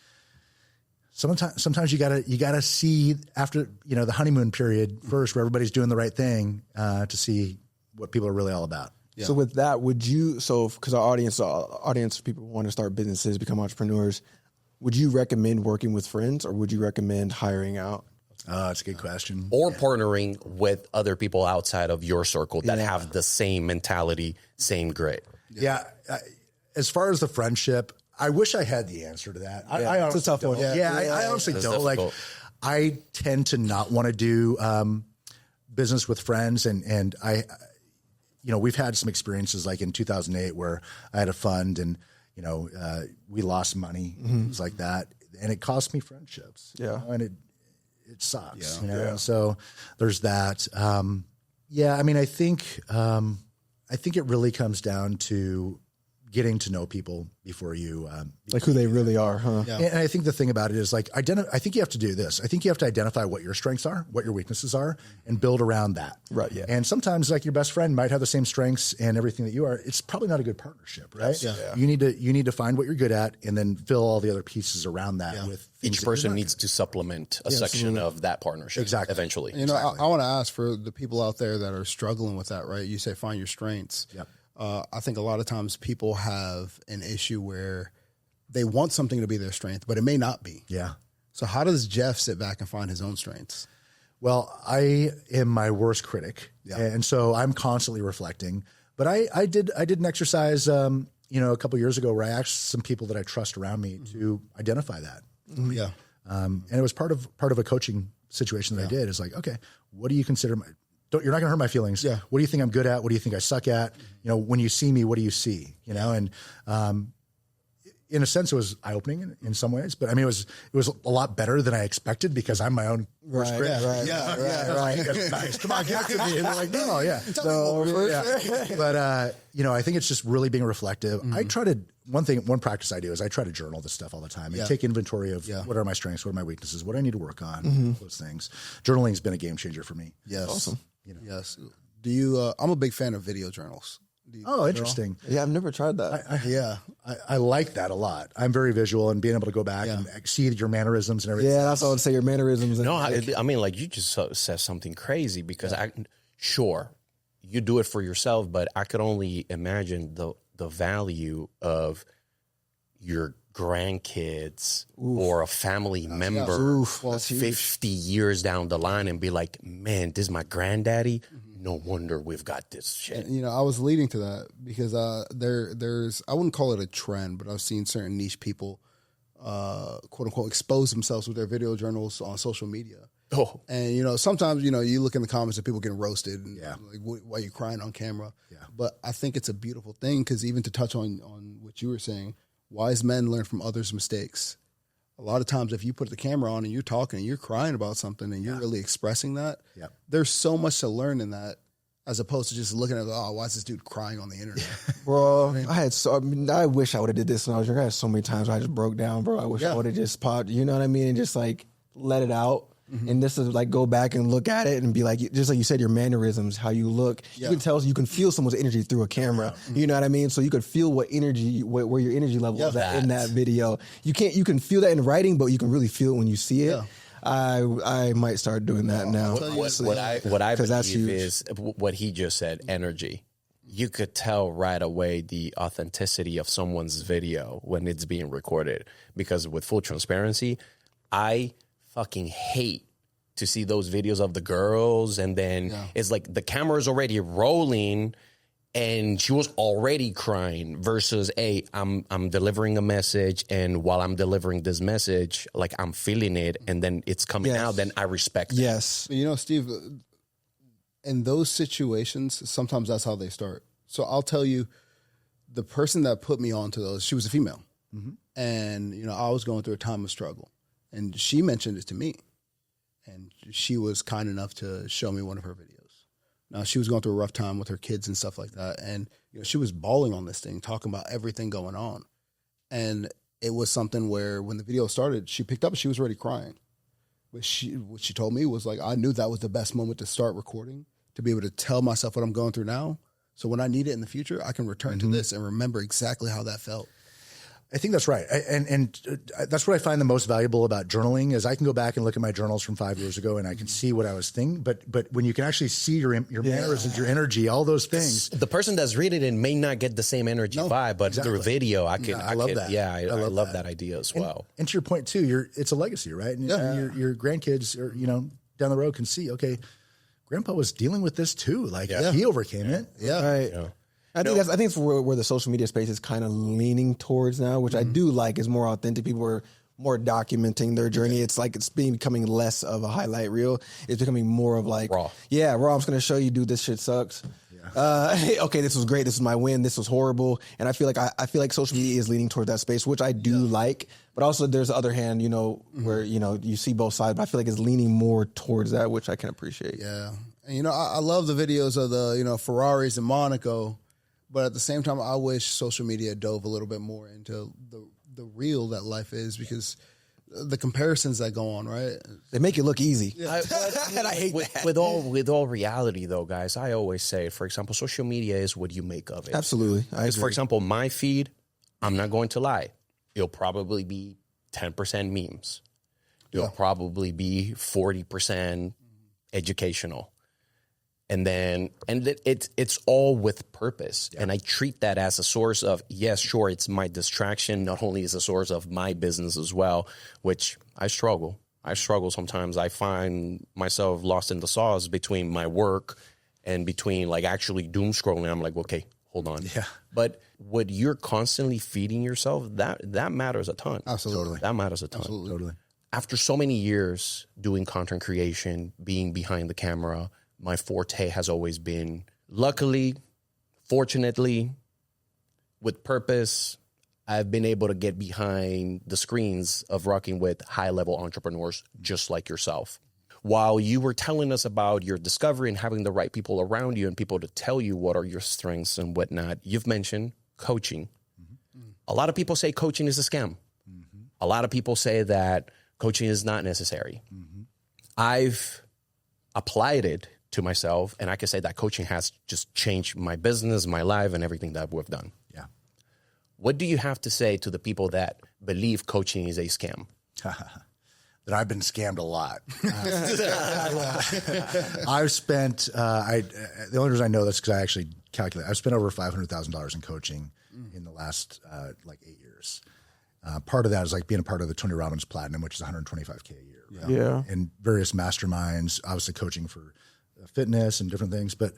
sometimes you gotta see after, the honeymoon period first, where everybody's doing the right thing, to see what people are really all about. Yeah. So with that, because our audience people want to start businesses, become entrepreneurs, would you recommend working with friends, or would you recommend hiring out? That's a good question. Or partnering with other people outside of your circle that have the same mentality, same grit. Yeah. As far as the friendship, I wish I had the answer to that. I honestly it's a tough one. I honestly don't. Difficult. Like, I tend to not want to do business with friends, and I, we've had some experiences like in 2008 where I had a fund and we lost money, things like that, and it cost me friendships. Yeah, and it sucks. So there's that. I mean, I think it really comes down to getting to know people before you like who they really are, huh? Yeah. And I think the thing about it is, like, I think you have to do this. I think you have to identify what your strengths are, what your weaknesses are, and build around that. Right. Yeah. And sometimes, like, your best friend might have the same strengths and everything that you are. It's probably not a good partnership, right? Yeah. You need to find what you're good at and then fill all the other pieces around that with things Each person needs to supplement a section of that partnership. Exactly. Eventually. I want to ask for the people out there that are struggling with that, right? You say find your strengths. Yep. I think a lot of times people have an issue where they want something to be their strength, but it may not be. Yeah. So how does Jeff sit back and find his own strengths? Well, I am my worst critic. Yeah. And so I'm constantly reflecting. But I did an exercise, a couple years ago where I asked some people that I trust around me to identify that. Yeah. And it was part of a coaching situation that I did. It's like, okay, what do you consider you're not going to hurt my feelings. Yeah. What do you think I'm good at? What do you think I suck at? When you see me, what do you see? And in a sense, it was eye-opening in some ways, but I mean, it was a lot better than I expected because I'm my own worst critic. Right. Nice. Come on, give it to me. And they're like, no, yeah. But I think it's just really being reflective. I try to one practice I do is I try to journal this stuff all the time and take inventory of what are my strengths, what are my weaknesses, what do I need to work on, those things. Journaling has been a game changer for me. Yes. Awesome. Yes. Do you? I'm a big fan of video journals. Oh, interesting. Yeah, I've never tried that. I like that a lot. I'm very visual and being able to go back and see your mannerisms and everything. Yeah, that's all I would say, your mannerisms. No, I mean, like you just said something crazy because sure, you do it for yourself, but I could only imagine the value of your grandkids or a family member 50 years down the line and be like, man, this is my granddaddy. No wonder we've got this shit. And, I was leading to that because there's I wouldn't call it a trend, but I've seen certain niche people, quote unquote, expose themselves with their video journals on social media. Oh, and sometimes you look in the comments and people getting roasted and like, why are you crying on camera? Yeah. But I think it's a beautiful thing because even to touch on what you were saying, wise men learn from others' mistakes. A lot of times if you put the camera on and you're talking and you're crying about something and you're really expressing that, there's so much to learn in that as opposed to just looking at, why is this dude crying on the internet? Bro, I wish I would have did this when I was younger. I had so many times I just broke down, bro. I wish I would have just popped, you know what I mean? And just like let it out. And this is like go back and look at it and be like, just like you said, your mannerisms, how you look. You can tell, you can feel someone's energy through a camera. You know what I mean? So you could feel what energy, where your energy level is at in that video. You can feel that in writing, but you can really feel it when you see it. I might start doing that now. What I believe is what he just said, energy. You could tell right away the authenticity of someone's video when it's being recorded. Because with full transparency, I fucking hate to see those videos of the girls and then it's like the camera's already rolling and she was already crying versus I'm delivering a message and while I'm delivering this message, like I'm feeling it and then it's coming out, then I respect it. Yes. Steve, in those situations, sometimes that's how they start. So I'll tell you, the person that put me onto those, she was a female. And, I was going through a time of struggle. And she mentioned it to me. And she was kind enough to show me one of her videos. Now, she was going through a rough time with her kids and stuff like that. And she was bawling on this thing, talking about everything going on. And it was something where when the video started, she picked up and she was already crying. But what she told me was like, I knew that was the best moment to start recording, to be able to tell myself what I'm going through now. So when I need it in the future, I can return to this and remember exactly how that felt. I think that's right. And that's what I find the most valuable about journaling is I can go back and look at my journals from 5 years ago and I can see what I was thinking. But when you can actually see your mannerisms, your energy, all those things. The person that's reading it may not get the same energy vibe, but through video, I love that. Yeah, I love that idea as well. And to your point too, it's a legacy, right? And your grandkids or, down the road can see, okay, grandpa was dealing with this too. Like he overcame it. Yeah. Right. Yeah. I think it's where the social media space is kind of leaning towards now, which I do like is more authentic. People are more documenting their journey. It's like it's becoming less of a highlight reel. It's becoming more of like raw. Yeah, raw. I'm just gonna show you, dude. This shit sucks. Okay, this was great. This is my win. This was horrible. And I feel like social media is leaning towards that space, which I do like. But also, there's the other hand, where you see both sides. But I feel like it's leaning more towards that, which I can appreciate. Yeah, and I love the videos of the Ferraris in Monaco. But at the same time, I wish social media dove a little bit more into the real that life is because the comparisons that go on, right? They make it look easy. Yeah. And I hate that. With all reality, though, guys, I always say, for example, social media is what you make of it. Absolutely. I agree. For example, my feed, I'm not going to lie. It'll probably be 10% memes. It'll probably be 40% educational. It's all with purpose. Yeah. And I treat that as a source of, yes, sure, it's my distraction. Not only is a source of my business as well, which I struggle sometimes. I find myself lost in the sauce between my work and between like actually doom scrolling. I'm like, okay, hold on. Yeah. But what you're constantly feeding yourself, that matters a ton. Absolutely. That matters a ton. Absolutely. Totally. After so many years doing content creation, being behind the camera, my forte has always been, luckily, fortunately, with purpose, I've been able to get behind the screens of rocking with high-level entrepreneurs just like yourself. While you were telling us about your discovery and having the right people around you and people to tell you what are your strengths and whatnot, you've mentioned coaching. Mm-hmm. A lot of people say coaching is a scam. Mm-hmm. A lot of people say that coaching is not necessary. Mm-hmm. I've applied it to myself, and I can say that coaching has just changed my business, my life, and everything that we've done. Yeah. What do you have to say to the people that believe coaching is a scam? That I've been scammed a lot. I've spent, the only reason I know this because I actually calculate, I've spent over $500,000 in coaching in the last 8 years. Part of that is like being a part of the Tony Robbins Platinum, which is $125K a year. Right? Yeah. And various masterminds, obviously coaching for fitness and different things. But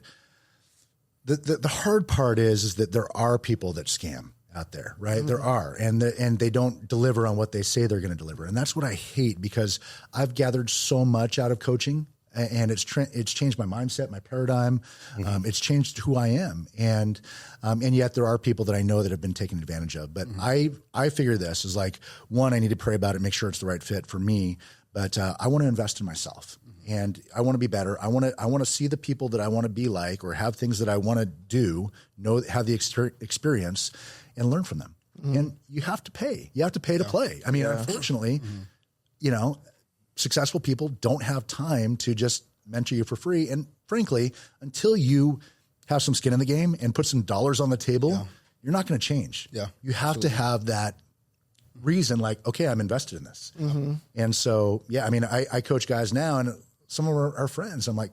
the hard part is that there are people that scam out there, right? Mm-hmm. There are, and they don't deliver on what they say they're going to deliver. And that's what I hate, because I've gathered so much out of coaching, and it's changed my mindset, my paradigm. Mm-hmm. It's changed who I am. And yet there are people that I know that have been taken advantage of. But mm-hmm. I figure this is like, one, I need to pray about it, make sure it's the right fit for me. But I want to invest in myself, and I want to be better. I want to see the people that I want to be like, or have things that I want to do, have the experience, and learn from them. Mm-hmm. And you have to pay. You have to pay to play. I mean, unfortunately, successful people don't have time to just mentor you for free. And frankly, until you have some skin in the game and put some dollars on the table, you're not going to change. Yeah, you have to have that reason, like, okay, I'm invested in this. Mm-hmm. And so, I mean, I coach guys now, and some of our friends, I'm like,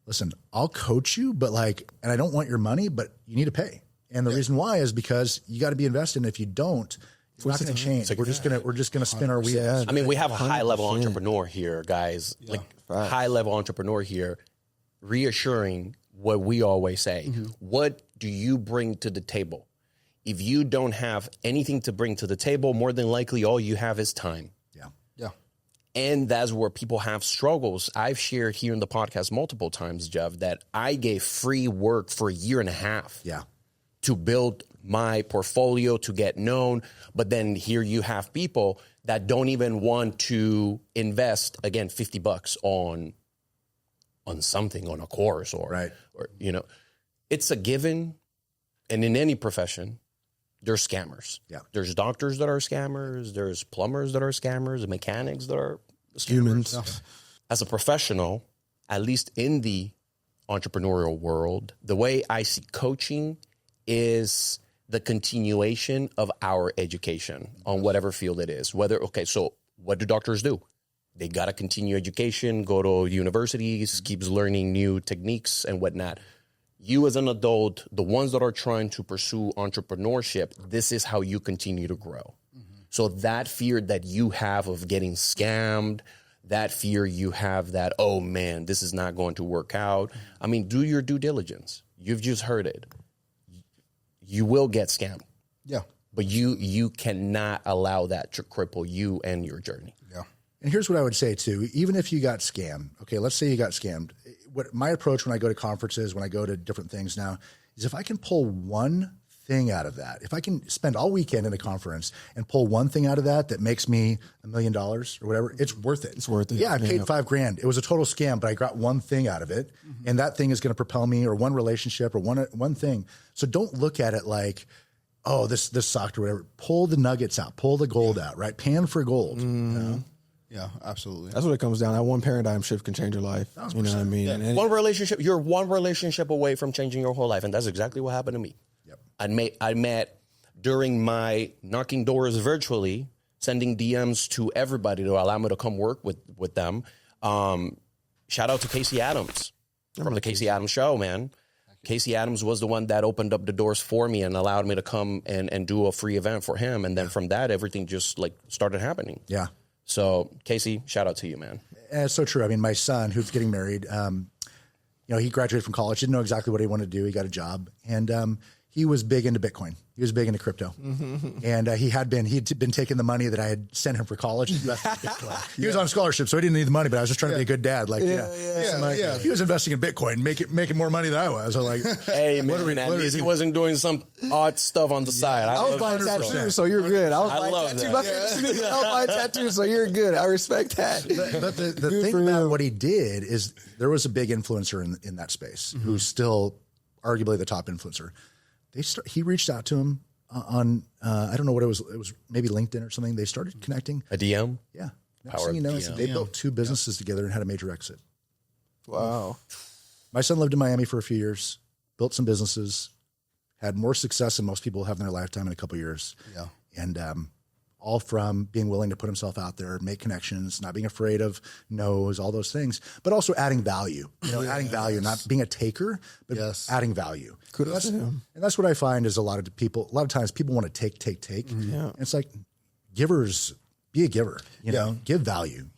listen, I'll coach you, but and I don't want your money, but you need to pay. And the reason why is because you got to be invested. And if you don't, it's not going to change. We're just going to spin our wheels. I mean, we have a high level entrepreneur here, guys, high level entrepreneur here, reassuring what we always say. Mm-hmm. What do you bring to the table? If you don't have anything to bring to the table, more than likely all you have is time. Yeah. And that's where people have struggles. I've shared here in the podcast multiple times, Jeff, that I gave free work for a year and a half. Yeah. To build my portfolio, to get known. But then here you have people that don't even want to invest, again, $50 on something, on a course or it's a given. And in any profession, there's scammers. Yeah. There's doctors that are scammers. There's plumbers that are scammers, mechanics that are scammers. Humans. Yeah. As a professional, at least in the entrepreneurial world, the way I see coaching is the continuation of our education on whatever field it is. So what do doctors do? They got to continue education, go to universities, keeps learning new techniques and whatnot. You as an adult, the ones that are trying to pursue entrepreneurship, this is how you continue to grow. Mm-hmm. So that fear that you have of getting scammed, that fear you have that, oh man, this is not going to work out. I mean, do your due diligence. You've just heard it. You will get scammed. Yeah. But you cannot allow that to cripple you and your journey. Yeah. And here's what I would say too. Even if you got scammed, okay, let's say you got scammed. What my approach when I go to conferences, when I go to different things now, is if I can pull one thing out of that, if I can spend all weekend in a conference and pull one thing out of that makes me $1 million or whatever, it's worth it. It's worth it. Yeah, I paid $5,000. It was a total scam, but I got one thing out of it, and that thing is going to propel me, or one relationship, or one thing. So don't look at it like, oh, this sucked or whatever. Pull the nuggets out, pull the gold out, right? Pan for gold. Mm-hmm. You know? Yeah, absolutely. That's what it comes down. That one paradigm shift can change your life. You know what I mean? Yeah. And you're one relationship away from changing your whole life, and that's exactly what happened to me. Yep. I met during my knocking doors virtually, sending DMs to everybody to allow me to come work with them. Shout out to Casey Adams. from the Casey Adams show, man. Casey Adams was the one that opened up the doors for me and allowed me to come and do a free event for him. And then from that, everything just like started happening. Yeah. So Casey, shout out to you, man. And it's so true. I mean, my son, who's getting married, he graduated from college, didn't know exactly what he wanted to do. He got a job, and he was big into Bitcoin. He was big into crypto, and he'd been taking the money that I had sent him for college. He was on a scholarship, so he didn't need the money. But I was just trying to be a good dad. Like, he was investing in Bitcoin, making more money than I was. I was like, hey, man, at least he wasn't doing some odd stuff on the side. I was buying tattoos, so you're good. I was buying tattoos, so you're good. I respect that. But the thing about what he did is there was a big influencer in that space who's still arguably the top influencer. He reached out to him on I don't know what it was. It was maybe LinkedIn or something. They started connecting. A DM? Yeah. Next thing you know, they built 2 businesses together and had a major exit. Wow. My son lived in Miami for a few years, built some businesses, had more success than most people have in their lifetime in a couple of years. Yeah. And all from being willing to put himself out there, make connections, not being afraid of no's, all those things, but also adding value. Adding value, not being a taker, but adding value. Kudos to him. And that's what I find is a lot of times people want to take. Yeah. And it's like givers, be a giver, give value,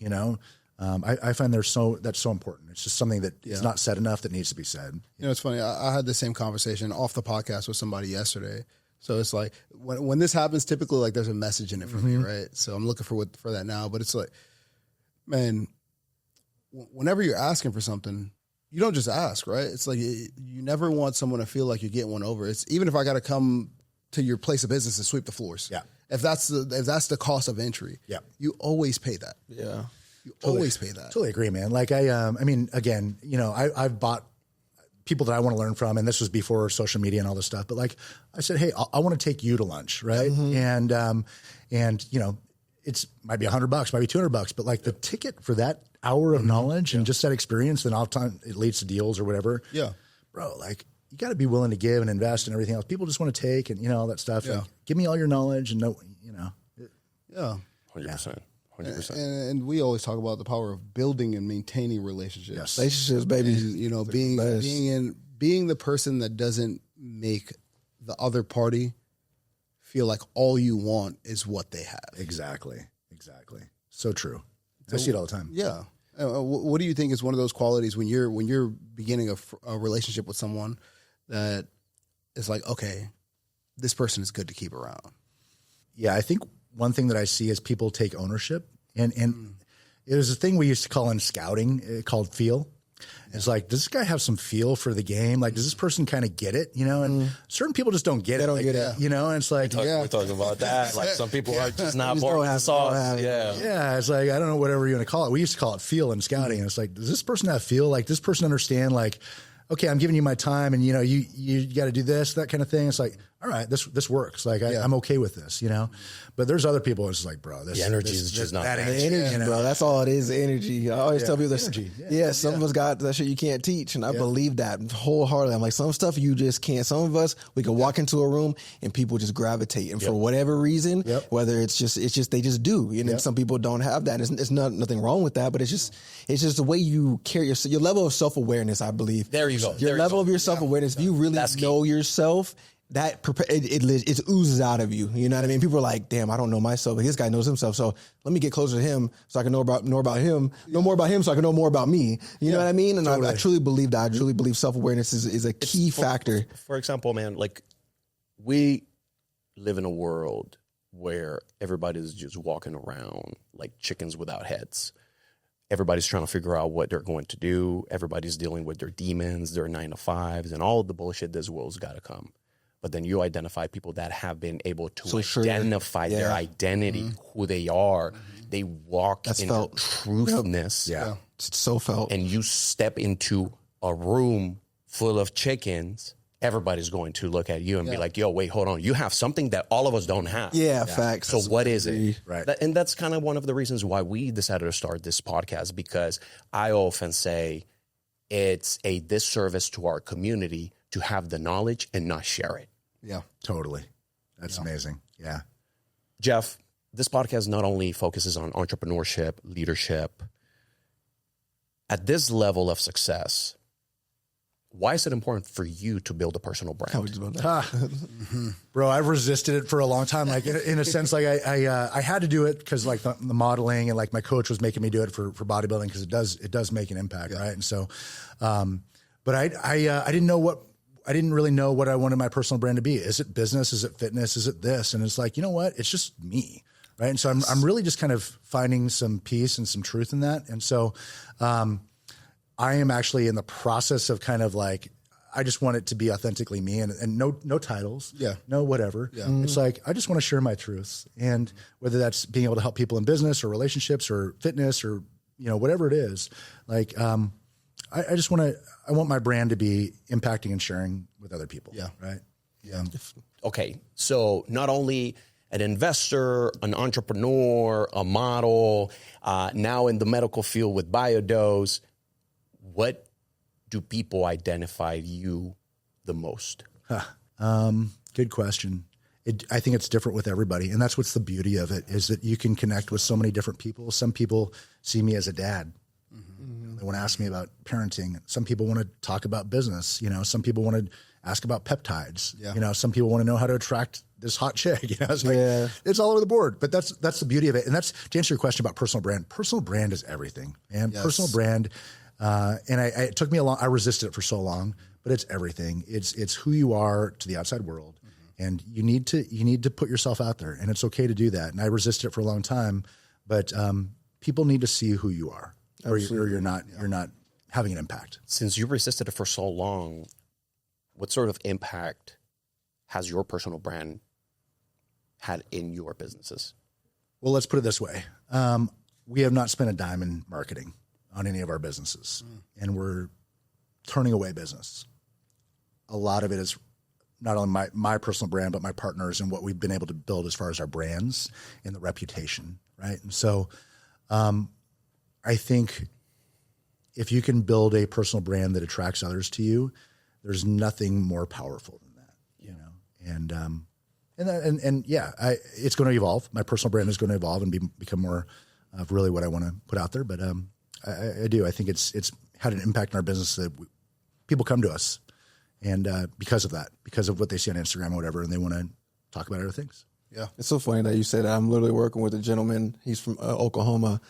I find that's so important. It's just something that is not said enough that needs to be said. It's funny. I had the same conversation off the podcast with somebody yesterday. So it's like when this happens, typically like there's a message in it for me, right? So I'm looking for that now. But it's like, man, whenever you're asking for something, you don't just ask, right? It's like you never want someone to feel like you're getting one over. It's even if I got to come to your place of business and sweep the floors. Yeah. If that's the cost of entry, you always pay that. Yeah. You always pay that. Totally agree, man. Like I've bought people that I want to learn from, and this was before social media and all this stuff. But like I said, hey, I want to take you to lunch, right? And it's might be $100, might be $200, but like the ticket for that hour of knowledge and just that experience, then all the time it leads to deals or whatever. Yeah, bro, like you got to be willing to give and invest and everything else. People just want to take and all that stuff. Yeah. Like, give me all your knowledge and Yeah, 100%. 100%. And we always talk about the power of building and maintaining relationships. Yes. Relationships, baby. And, being the person that doesn't make the other party feel like all you want is what they have. Exactly. So true. I see it all the time. Yeah. What do you think is one of those qualities when you're beginning a relationship with someone that is like, okay, this person is good to keep around? Yeah, I think one thing that I see is people take ownership, and it was a thing we used to call in scouting called feel. It's like, does this guy have some feel for the game? Like, does this person kind of get it? And certain people just don't get it. They don't like, get it. And it's like, We're talking about that. Like some people are just not born with the sauce. yeah, it's like, I don't know, whatever you want to call it. We used to call it feel in scouting. And it's like, does this person have feel? Like, does this person understand, like, okay, I'm giving you my time and, you got to do this, that kind of thing. It's like, all right, this works. Like, I'm okay with this, But there's other people it's like, bro, this energy is just not that there. energy, Energy, bro. That's all it is, energy. I always tell people this. Energy. Some of us got that shit you can't teach, and I believe that wholeheartedly. I'm like, some stuff you just can't. Some of us, we can walk into a room and people just gravitate, and for whatever reason, whether it's just they just do. Some people don't have that. It's nothing wrong with that, but it's just the way you carry your level of self awareness. I believe There you go. Your level of your self awareness. If you really know yourself, that it oozes out of you. You know what I mean? People are like, damn, I don't know myself, but this guy knows himself. So let me get closer to him so I can know more about him so I can know more about me. You know what I mean? And totally. I truly believe that. I truly believe self-awareness is a key factor. For example, man, like we live in a world where everybody's just walking around like chickens without heads. Everybody's trying to figure out what they're going to do. Everybody's dealing with their demons, their 9-to-5s, and all the bullshit this world's got to come. But then you identify people that have been able to identify their identity, who they are. They walk in truthness. Yeah. It's so felt. And you step into a room full of chickens, everybody's going to look at you and be like, yo, wait, hold on. You have something that all of us don't have. Yeah, facts. So what is it? Right. And that's kind of one of the reasons why we decided to start this podcast, because I often say it's a disservice to our community to have the knowledge and not share it. Yeah, totally. That's amazing. Yeah. Jeff, this podcast not only focuses on entrepreneurship, leadership. At this level of success, why is it important for you to build a personal brand? Bro, I've resisted it for a long time. Like in a sense, like I had to do it because like the modeling and like my coach was making me do it for bodybuilding because it does make an impact, right? And so, but I didn't really know what I wanted my personal brand to be. Is it business? Is it fitness? Is it this? And it's like, you know what? It's just me, right? And so I'm really just kind of finding some peace and some truth in that. And so, I am actually in the process of kind of like, I just want it to be authentically me and no titles, no whatever. Yeah. It's like, I just want to share my truths, and whether that's being able to help people in business or relationships or fitness or, you know, whatever it is, like, I just want my brand to be impacting and sharing with other people. Yeah. Right. Yeah. Okay. So not only an investor, an entrepreneur, a model, now in the medical field with Biodosed, what do people identify you the most? Good question. I think it's different with everybody. And that's what's the beauty of it, is that you can connect with so many different people. Some people see me as a dad. Mm-hmm. They want to ask me about parenting. Some people want to talk about business. You know, some people want to ask about peptides. Yeah. You know, some people want to know how to attract this hot chick. You know, it's like, it's all over the board, but that's the beauty of it. And that's to answer your question about personal brand. Personal brand is everything, man. Yes. Personal brand. And it took me I resisted it for so long, but it's everything. It's who you are to the outside world. Mm-hmm. And you need to put yourself out there, and it's okay to do that. And I resisted it for a long time, but, people need to see who you are, or you're not having an impact. Since you resisted it for so long, what sort of impact has your personal brand had in your businesses? Well, let's put it this way. We have not spent a dime in marketing on any of our businesses, and we're turning away business. A lot of it is not only my personal brand, but my partners and what we've been able to build as far as our brands and the reputation, right? And so I think if you can build a personal brand that attracts others to you, there's nothing more powerful than that, you know? And it's going to evolve. My personal brand is going to evolve and become more of really what I want to put out there. But I do. I think it's had an impact on our business that people come to us, and because of that, because of what they see on Instagram or whatever, and they want to talk about other things. Yeah, it's so funny that you said that. I'm literally working with a gentleman. He's from Oklahoma.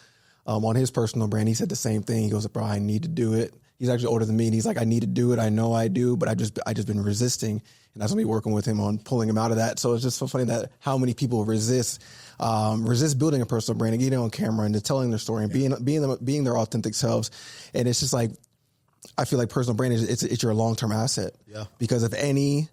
On his personal brand, he said the same thing. He goes, "Bro, I need to do it." He's actually older than me, and he's like, "I need to do it. I know I do, but I just been resisting." And that's gonna be working with him on pulling him out of that. So it's just so funny that how many people resist building a personal brand and getting on camera and just telling their story and being their authentic selves. And it's just like, I feel like personal brand it's your long-term asset. Yeah. Because if any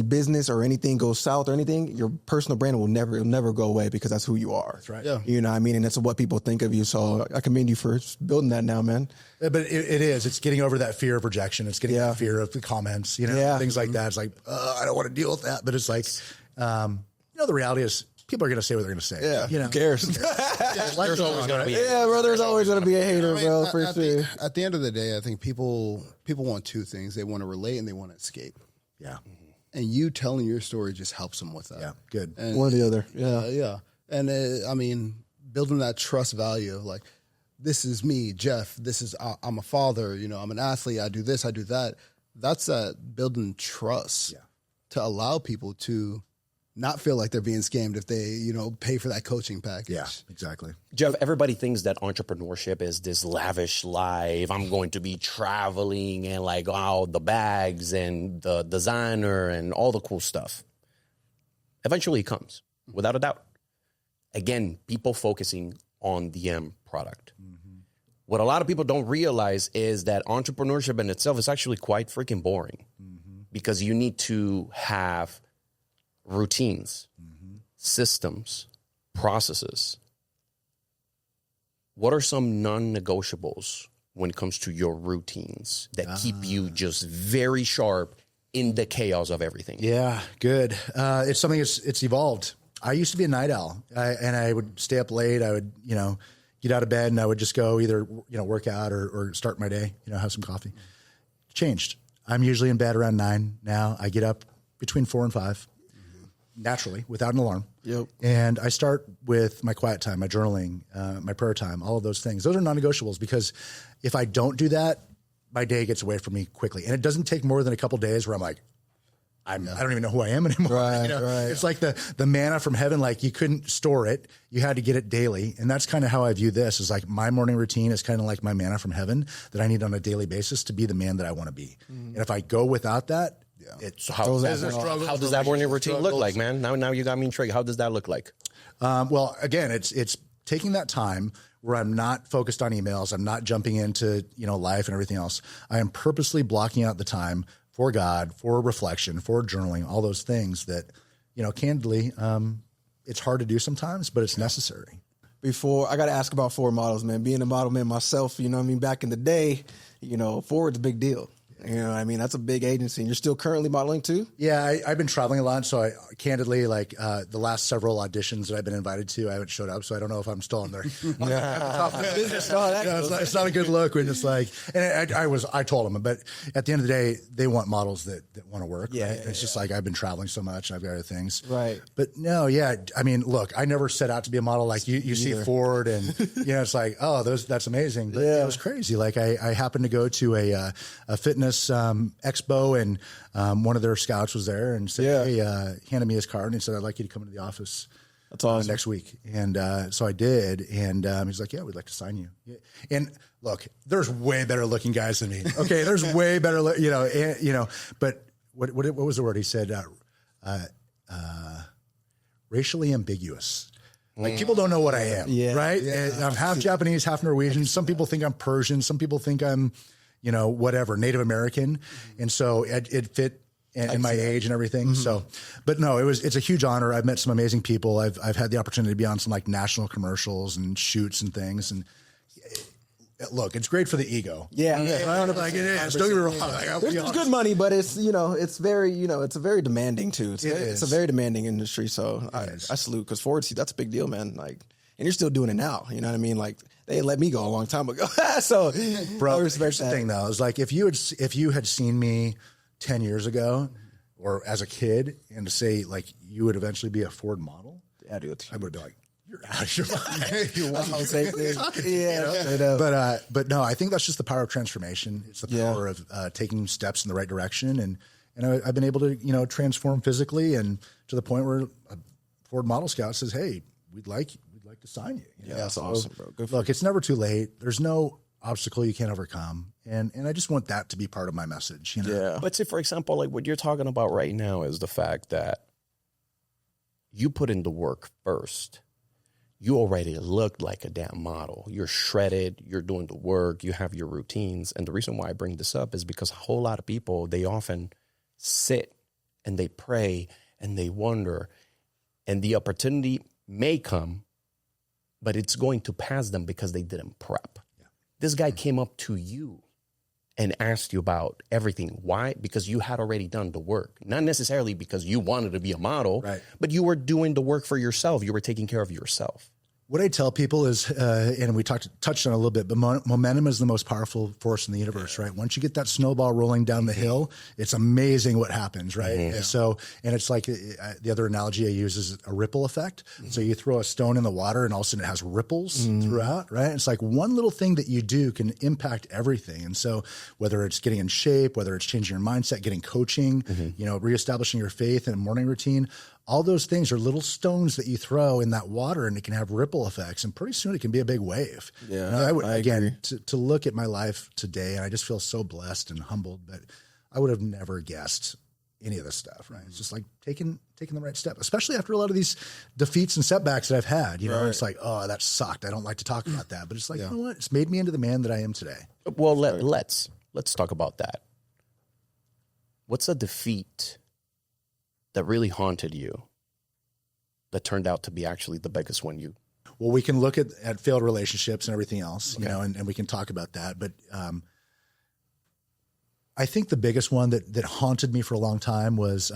business or anything goes south or anything, your personal brand will never go away, because that's who you are. That's right. Yeah. You know what I mean? And that's what people think of you. So I commend you for building that now, man. Yeah, but it is. It's getting over that fear of rejection. It's getting that fear of the comments, you know, things like that. It's like, I don't want to deal with that. But it's like, the reality is people are going to say what they're going to say. Yeah. You know? Who cares? There's always going to be there's always going to be a hater, bro, for sure. At the end of the day, I think people want two things. They want to relate and they want to escape. Yeah. And you telling your story just helps them with that. Yeah, good. And, one or the other. Yeah. Yeah. And building that trust value of like, this is me, Jeff. I'm a father. You know, I'm an athlete. I do this. I do that. That's that building trust to allow people to not feel like they're being scammed if they, you know, pay for that coaching package. Yeah, exactly. Jeff, everybody thinks that entrepreneurship is this lavish life. I'm going to be traveling and like, the bags and the designer and all the cool stuff. Eventually it comes, without a doubt. Again, people focusing on the end product. Mm-hmm. What a lot of people don't realize is that entrepreneurship in itself is actually quite freaking boring, because you need to have routines, systems, processes. What are some non-negotiables when it comes to your routines that keep you just very sharp in the chaos of everything? Yeah, good. It's something it's evolved. I used to be a night owl, and I would stay up late. I would, get out of bed, and I would just go either, work out or start my day, have some coffee. Changed. I'm usually in bed around 9 now. I get up between 4 and 5. Naturally, without an alarm. Yep. And I start with my quiet time, my journaling, my prayer time, all of those things. Those are non-negotiables, because if I don't do that, my day gets away from me quickly. And it doesn't take more than a couple days where I'm like, I don't even know who I am anymore. Right, you know? right. It's like the manna from heaven. Like you couldn't store it. You had to get it daily. And that's kind of how I view this is like my morning routine is kind of like my manna from heaven that I need on a daily basis to be the man that I want to be. And if I go without that, it's How does that morning routine look like, man? Now you got me intrigued. How does that look like? Well, again, it's taking that time where I'm not focused on emails. I'm not jumping into, life and everything else. I am purposely blocking out the time for God, for reflection, for journaling, all those things that, candidly, it's hard to do sometimes, but it's necessary. Before I got to ask about Forward Models, man. Being a model man myself, back in the day, Forward's a big deal. That's a big agency. And you're still currently modeling too? Yeah, I've been traveling a lot. So I candidly, the last several auditions that I've been invited to, I haven't showed up. So I don't know if I'm still on there. It's not a good look when it's like, and I told them, but at the end of the day, they want models that want to work. Yeah, right? It's just like I've been traveling so much and I've got other things. Right. But no, yeah. Look, I never set out to be a model like you see Ford and, it's like, oh, that's amazing. But it was crazy. Like I happened to go to a fitness expo and one of their scouts was there and said, hey, handed me his card and he said, I'd like you to come into the office That's awesome. next week. And so I did. And he's like, yeah, we'd like to sign you. Yeah. And look, there's way better looking guys than me. Okay. There's way better, but what was the word he said? Racially ambiguous. Like people don't know what I am, right? Yeah. And I'm half Japanese, half Norwegian. Some people think I'm Persian. Some people think I'm, whatever, Native American. And so it fit in my age and everything. Mm-hmm. So, but no, it's a huge honor. I've met some amazing people. I've had the opportunity to be on some national commercials and shoots and things. And look, it's great for the ego. Yeah. Like it is. Don't get me wrong. There's good money, but it's, it's very, it's a very demanding too. It's a very demanding industry. So I salute because Ford, that's a big deal, man. Like, and you're still doing it now. You know what I mean? Like they let me go a long time ago. So bro, here's the thing though, is like if you had seen me 10 years ago or as a kid and to say like you would eventually be a Ford model, I would be like, you're out of your mind. But no, I think that's just the power of transformation. It's the power of taking steps in the right direction. And I've been able to, transform physically and to the point where a Ford Model Scout says, hey, we'd like to sign you. Yeah, that's awesome, bro. Good look, it's never too late. There's no obstacle you can't overcome. And I just want that to be part of my message. Yeah. But say, for example, like what you're talking about right now is the fact that you put in the work first. You already look like a damn model. You're shredded. You're doing the work. You have your routines. And the reason why I bring this up is because a whole lot of people, they often sit and they pray and they wonder. And the opportunity may come, but it's going to pass them because they didn't prep. Yeah. This guy came up to you and asked you about everything. Why? Because you had already done the work. Not necessarily because you wanted to be a model, but you were doing the work for yourself. You were taking care of yourself. What I tell people is, and we touched on it a little bit, but momentum is the most powerful force in the universe, right? Once you get that snowball rolling down the hill, it's amazing what happens, right? Mm-hmm. So, and it's like the other analogy I use is a ripple effect. Mm-hmm. So you throw a stone in the water and all of a sudden it has ripples throughout, right? It's like one little thing that you do can impact everything. And so whether it's getting in shape, whether it's changing your mindset, getting coaching, reestablishing your faith and a morning routine, all those things are little stones that you throw in that water and it can have ripple effects. And pretty soon it can be a big wave. Yeah. I agree. To look at my life today, and I just feel so blessed and humbled that I would have never guessed any of this stuff, right? It's just like taking the right step, especially after a lot of these defeats and setbacks that I've had. It's like, oh, that sucked. I don't like to talk about that. But it's like, you know what? It's made me into the man that I am today. Well, let's talk about that. What's a defeat that really haunted you that turned out to be actually the biggest one you? Well, we can look at failed relationships and everything else, and we can talk about that. But I think the biggest one that haunted me for a long time was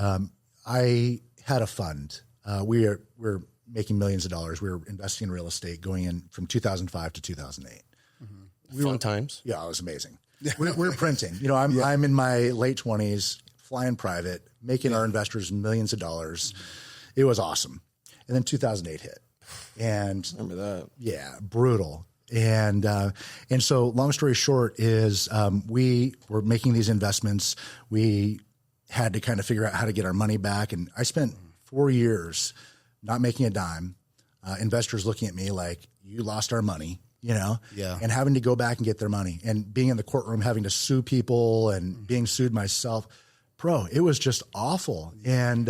I had a fund. We're making millions of dollars. We were investing in real estate going in from 2005 to 2008. Mm-hmm. Fun times. Yeah, it was amazing. We're printing. I'm in my late 20s, flying private, making our investors millions of dollars. Mm-hmm. It was awesome. And then 2008 hit. And remember that. Yeah, brutal. And so long story short is we were making these investments. We had to kind of figure out how to get our money back. And I spent 4 years not making a dime, investors looking at me like, you lost our money, you know, and having to go back and get their money, and being in the courtroom, having to sue people and being sued myself. Bro, it was just awful. And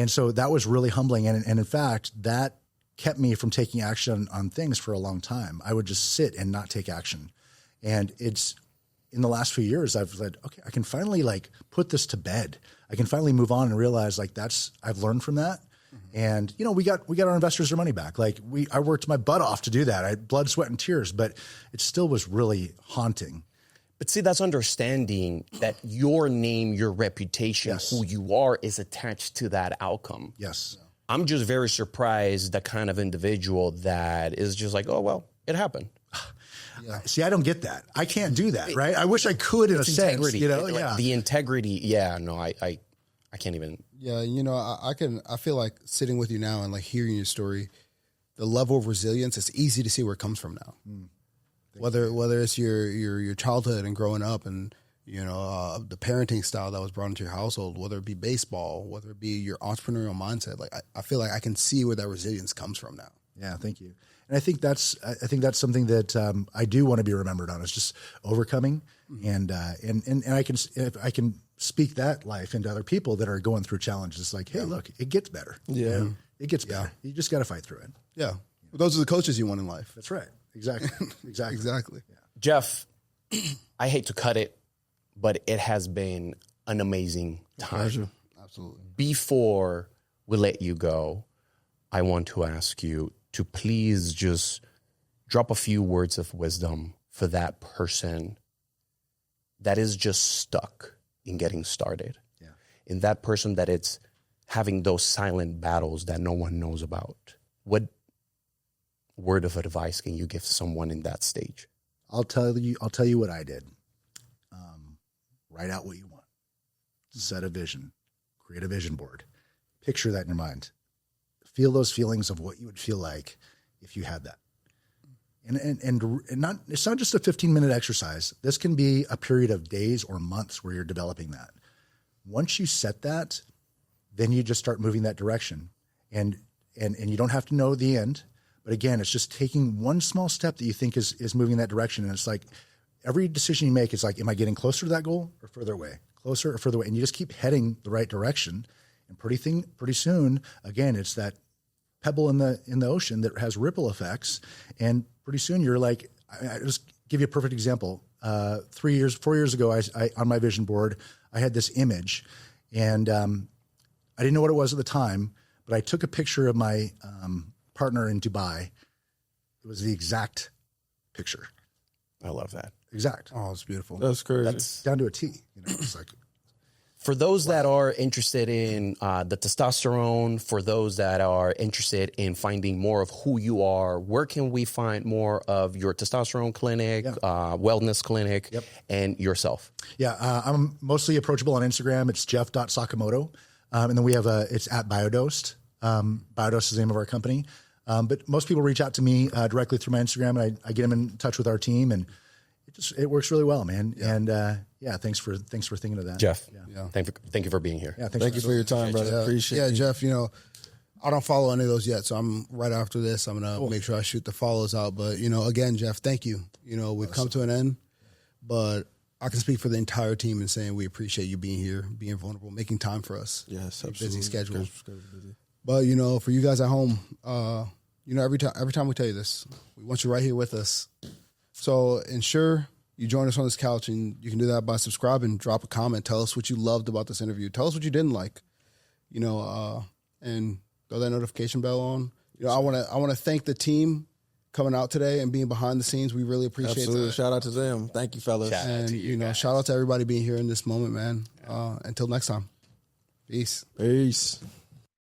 so that was really humbling. And in fact, that kept me from taking action on things for a long time. I would just sit and not take action. And it's in the last few years, I've said, okay, I can finally like put this to bed. I can finally move on and realize like I've learned from that. And, you know, we got our investors their money back. Like I worked my butt off to do that. I had blood, sweat, and tears, but it still was really haunting. But see, that's understanding that your name, your reputation, who you are is attached to that outcome. Yes. I'm just very surprised the kind of individual that is just like, oh, well, it happened. See, I don't get that. I can't do that, right? I wish I could in a sense, you know? Like the integrity. No, I can't even. Yeah, you know, I feel like sitting with you now and like hearing your story, the level of resilience, it's easy to see where it comes from now. Whether it's your childhood and growing up, and you know the parenting style that was brought into your household, whether it be baseball, whether it be your entrepreneurial mindset, like I feel like I can see where that resilience comes from now. Yeah, thank you. And I think that's something that I do want to be remembered on, is just overcoming, and I can speak that life into other people that are going through challenges. Like, hey, look, it gets better. Yeah, you know? It gets better. You just got to fight through it. Yeah, well, those are the coaches you want in life. That's right. Exactly. Exactly. Yeah. Jeff, I hate to cut it, but it has been an amazing time. Pleasure. Absolutely. Before we let you go, I want to ask you to please just drop a few words of wisdom for that person that is just stuck in getting started. Yeah. In that person that it's having those silent battles that no one knows about. What word of advice can you give someone in that stage? I'll tell you what I did. Write out what you want. Set a vision. Create a vision board. Picture that in your mind. Feel those feelings of what you would feel like if you had that. And not, it's not just a 15-minute exercise. This can be a period of days or months where you're developing that. Once you set that, then you just start moving that direction. And you don't have to know the end. But again, it's just taking one small step that you think is moving in that direction. And it's like every decision you make is like, am I getting closer to that goal or further away? Closer or further away? And you just keep heading the right direction. And pretty soon, again, it's that pebble in the ocean that has ripple effects. And pretty soon you're like, I just give you a perfect example. 4 years ago, I on my vision board, I had this image, and I didn't know what it was at the time, but I took a picture of my partner in Dubai. It was the exact picture. I love that. Exact. Oh, it's beautiful. That's crazy. That's down to a T. You know, it's like, For those that are interested in the testosterone, for those that are interested in finding more of who you are, where can we find more of your testosterone clinic, wellness clinic, and yourself? Yeah, I'm mostly approachable on Instagram. It's jeff.sakamoto. And then we have it's at Biodosed. Biodosed is the name of our company. But most people reach out to me directly through my Instagram, and I get them in touch with our team, and it works really well, man. Yeah. And thanks for thinking of that, Jeff. Yeah. Thank you for being here. Yeah, thank you for your time, brother. Appreciate it. Yeah, Jeff. You know, I don't follow any of those yet, so I'm right after this. I'm gonna make sure I shoot the follows out. But you know, again, Jeff, thank you. You know, we've come to an end, but I can speak for the entire team in saying we appreciate you being here, being vulnerable, making time for us. Yes, absolutely. Busy schedule. But you know, for you guys at home, you know, every time we tell you this, we want you right here with us. So ensure you join us on this couch, and you can do that by subscribing, drop a comment, tell us what you loved about this interview, tell us what you didn't like, you know, and throw that notification bell on. You know, I want to thank the team coming out today and being behind the scenes. We really appreciate Absolutely. that. Shout out to them. Thank you, fellas. And you know, shout out to everybody being here in this moment, man. Until next time, peace. Peace.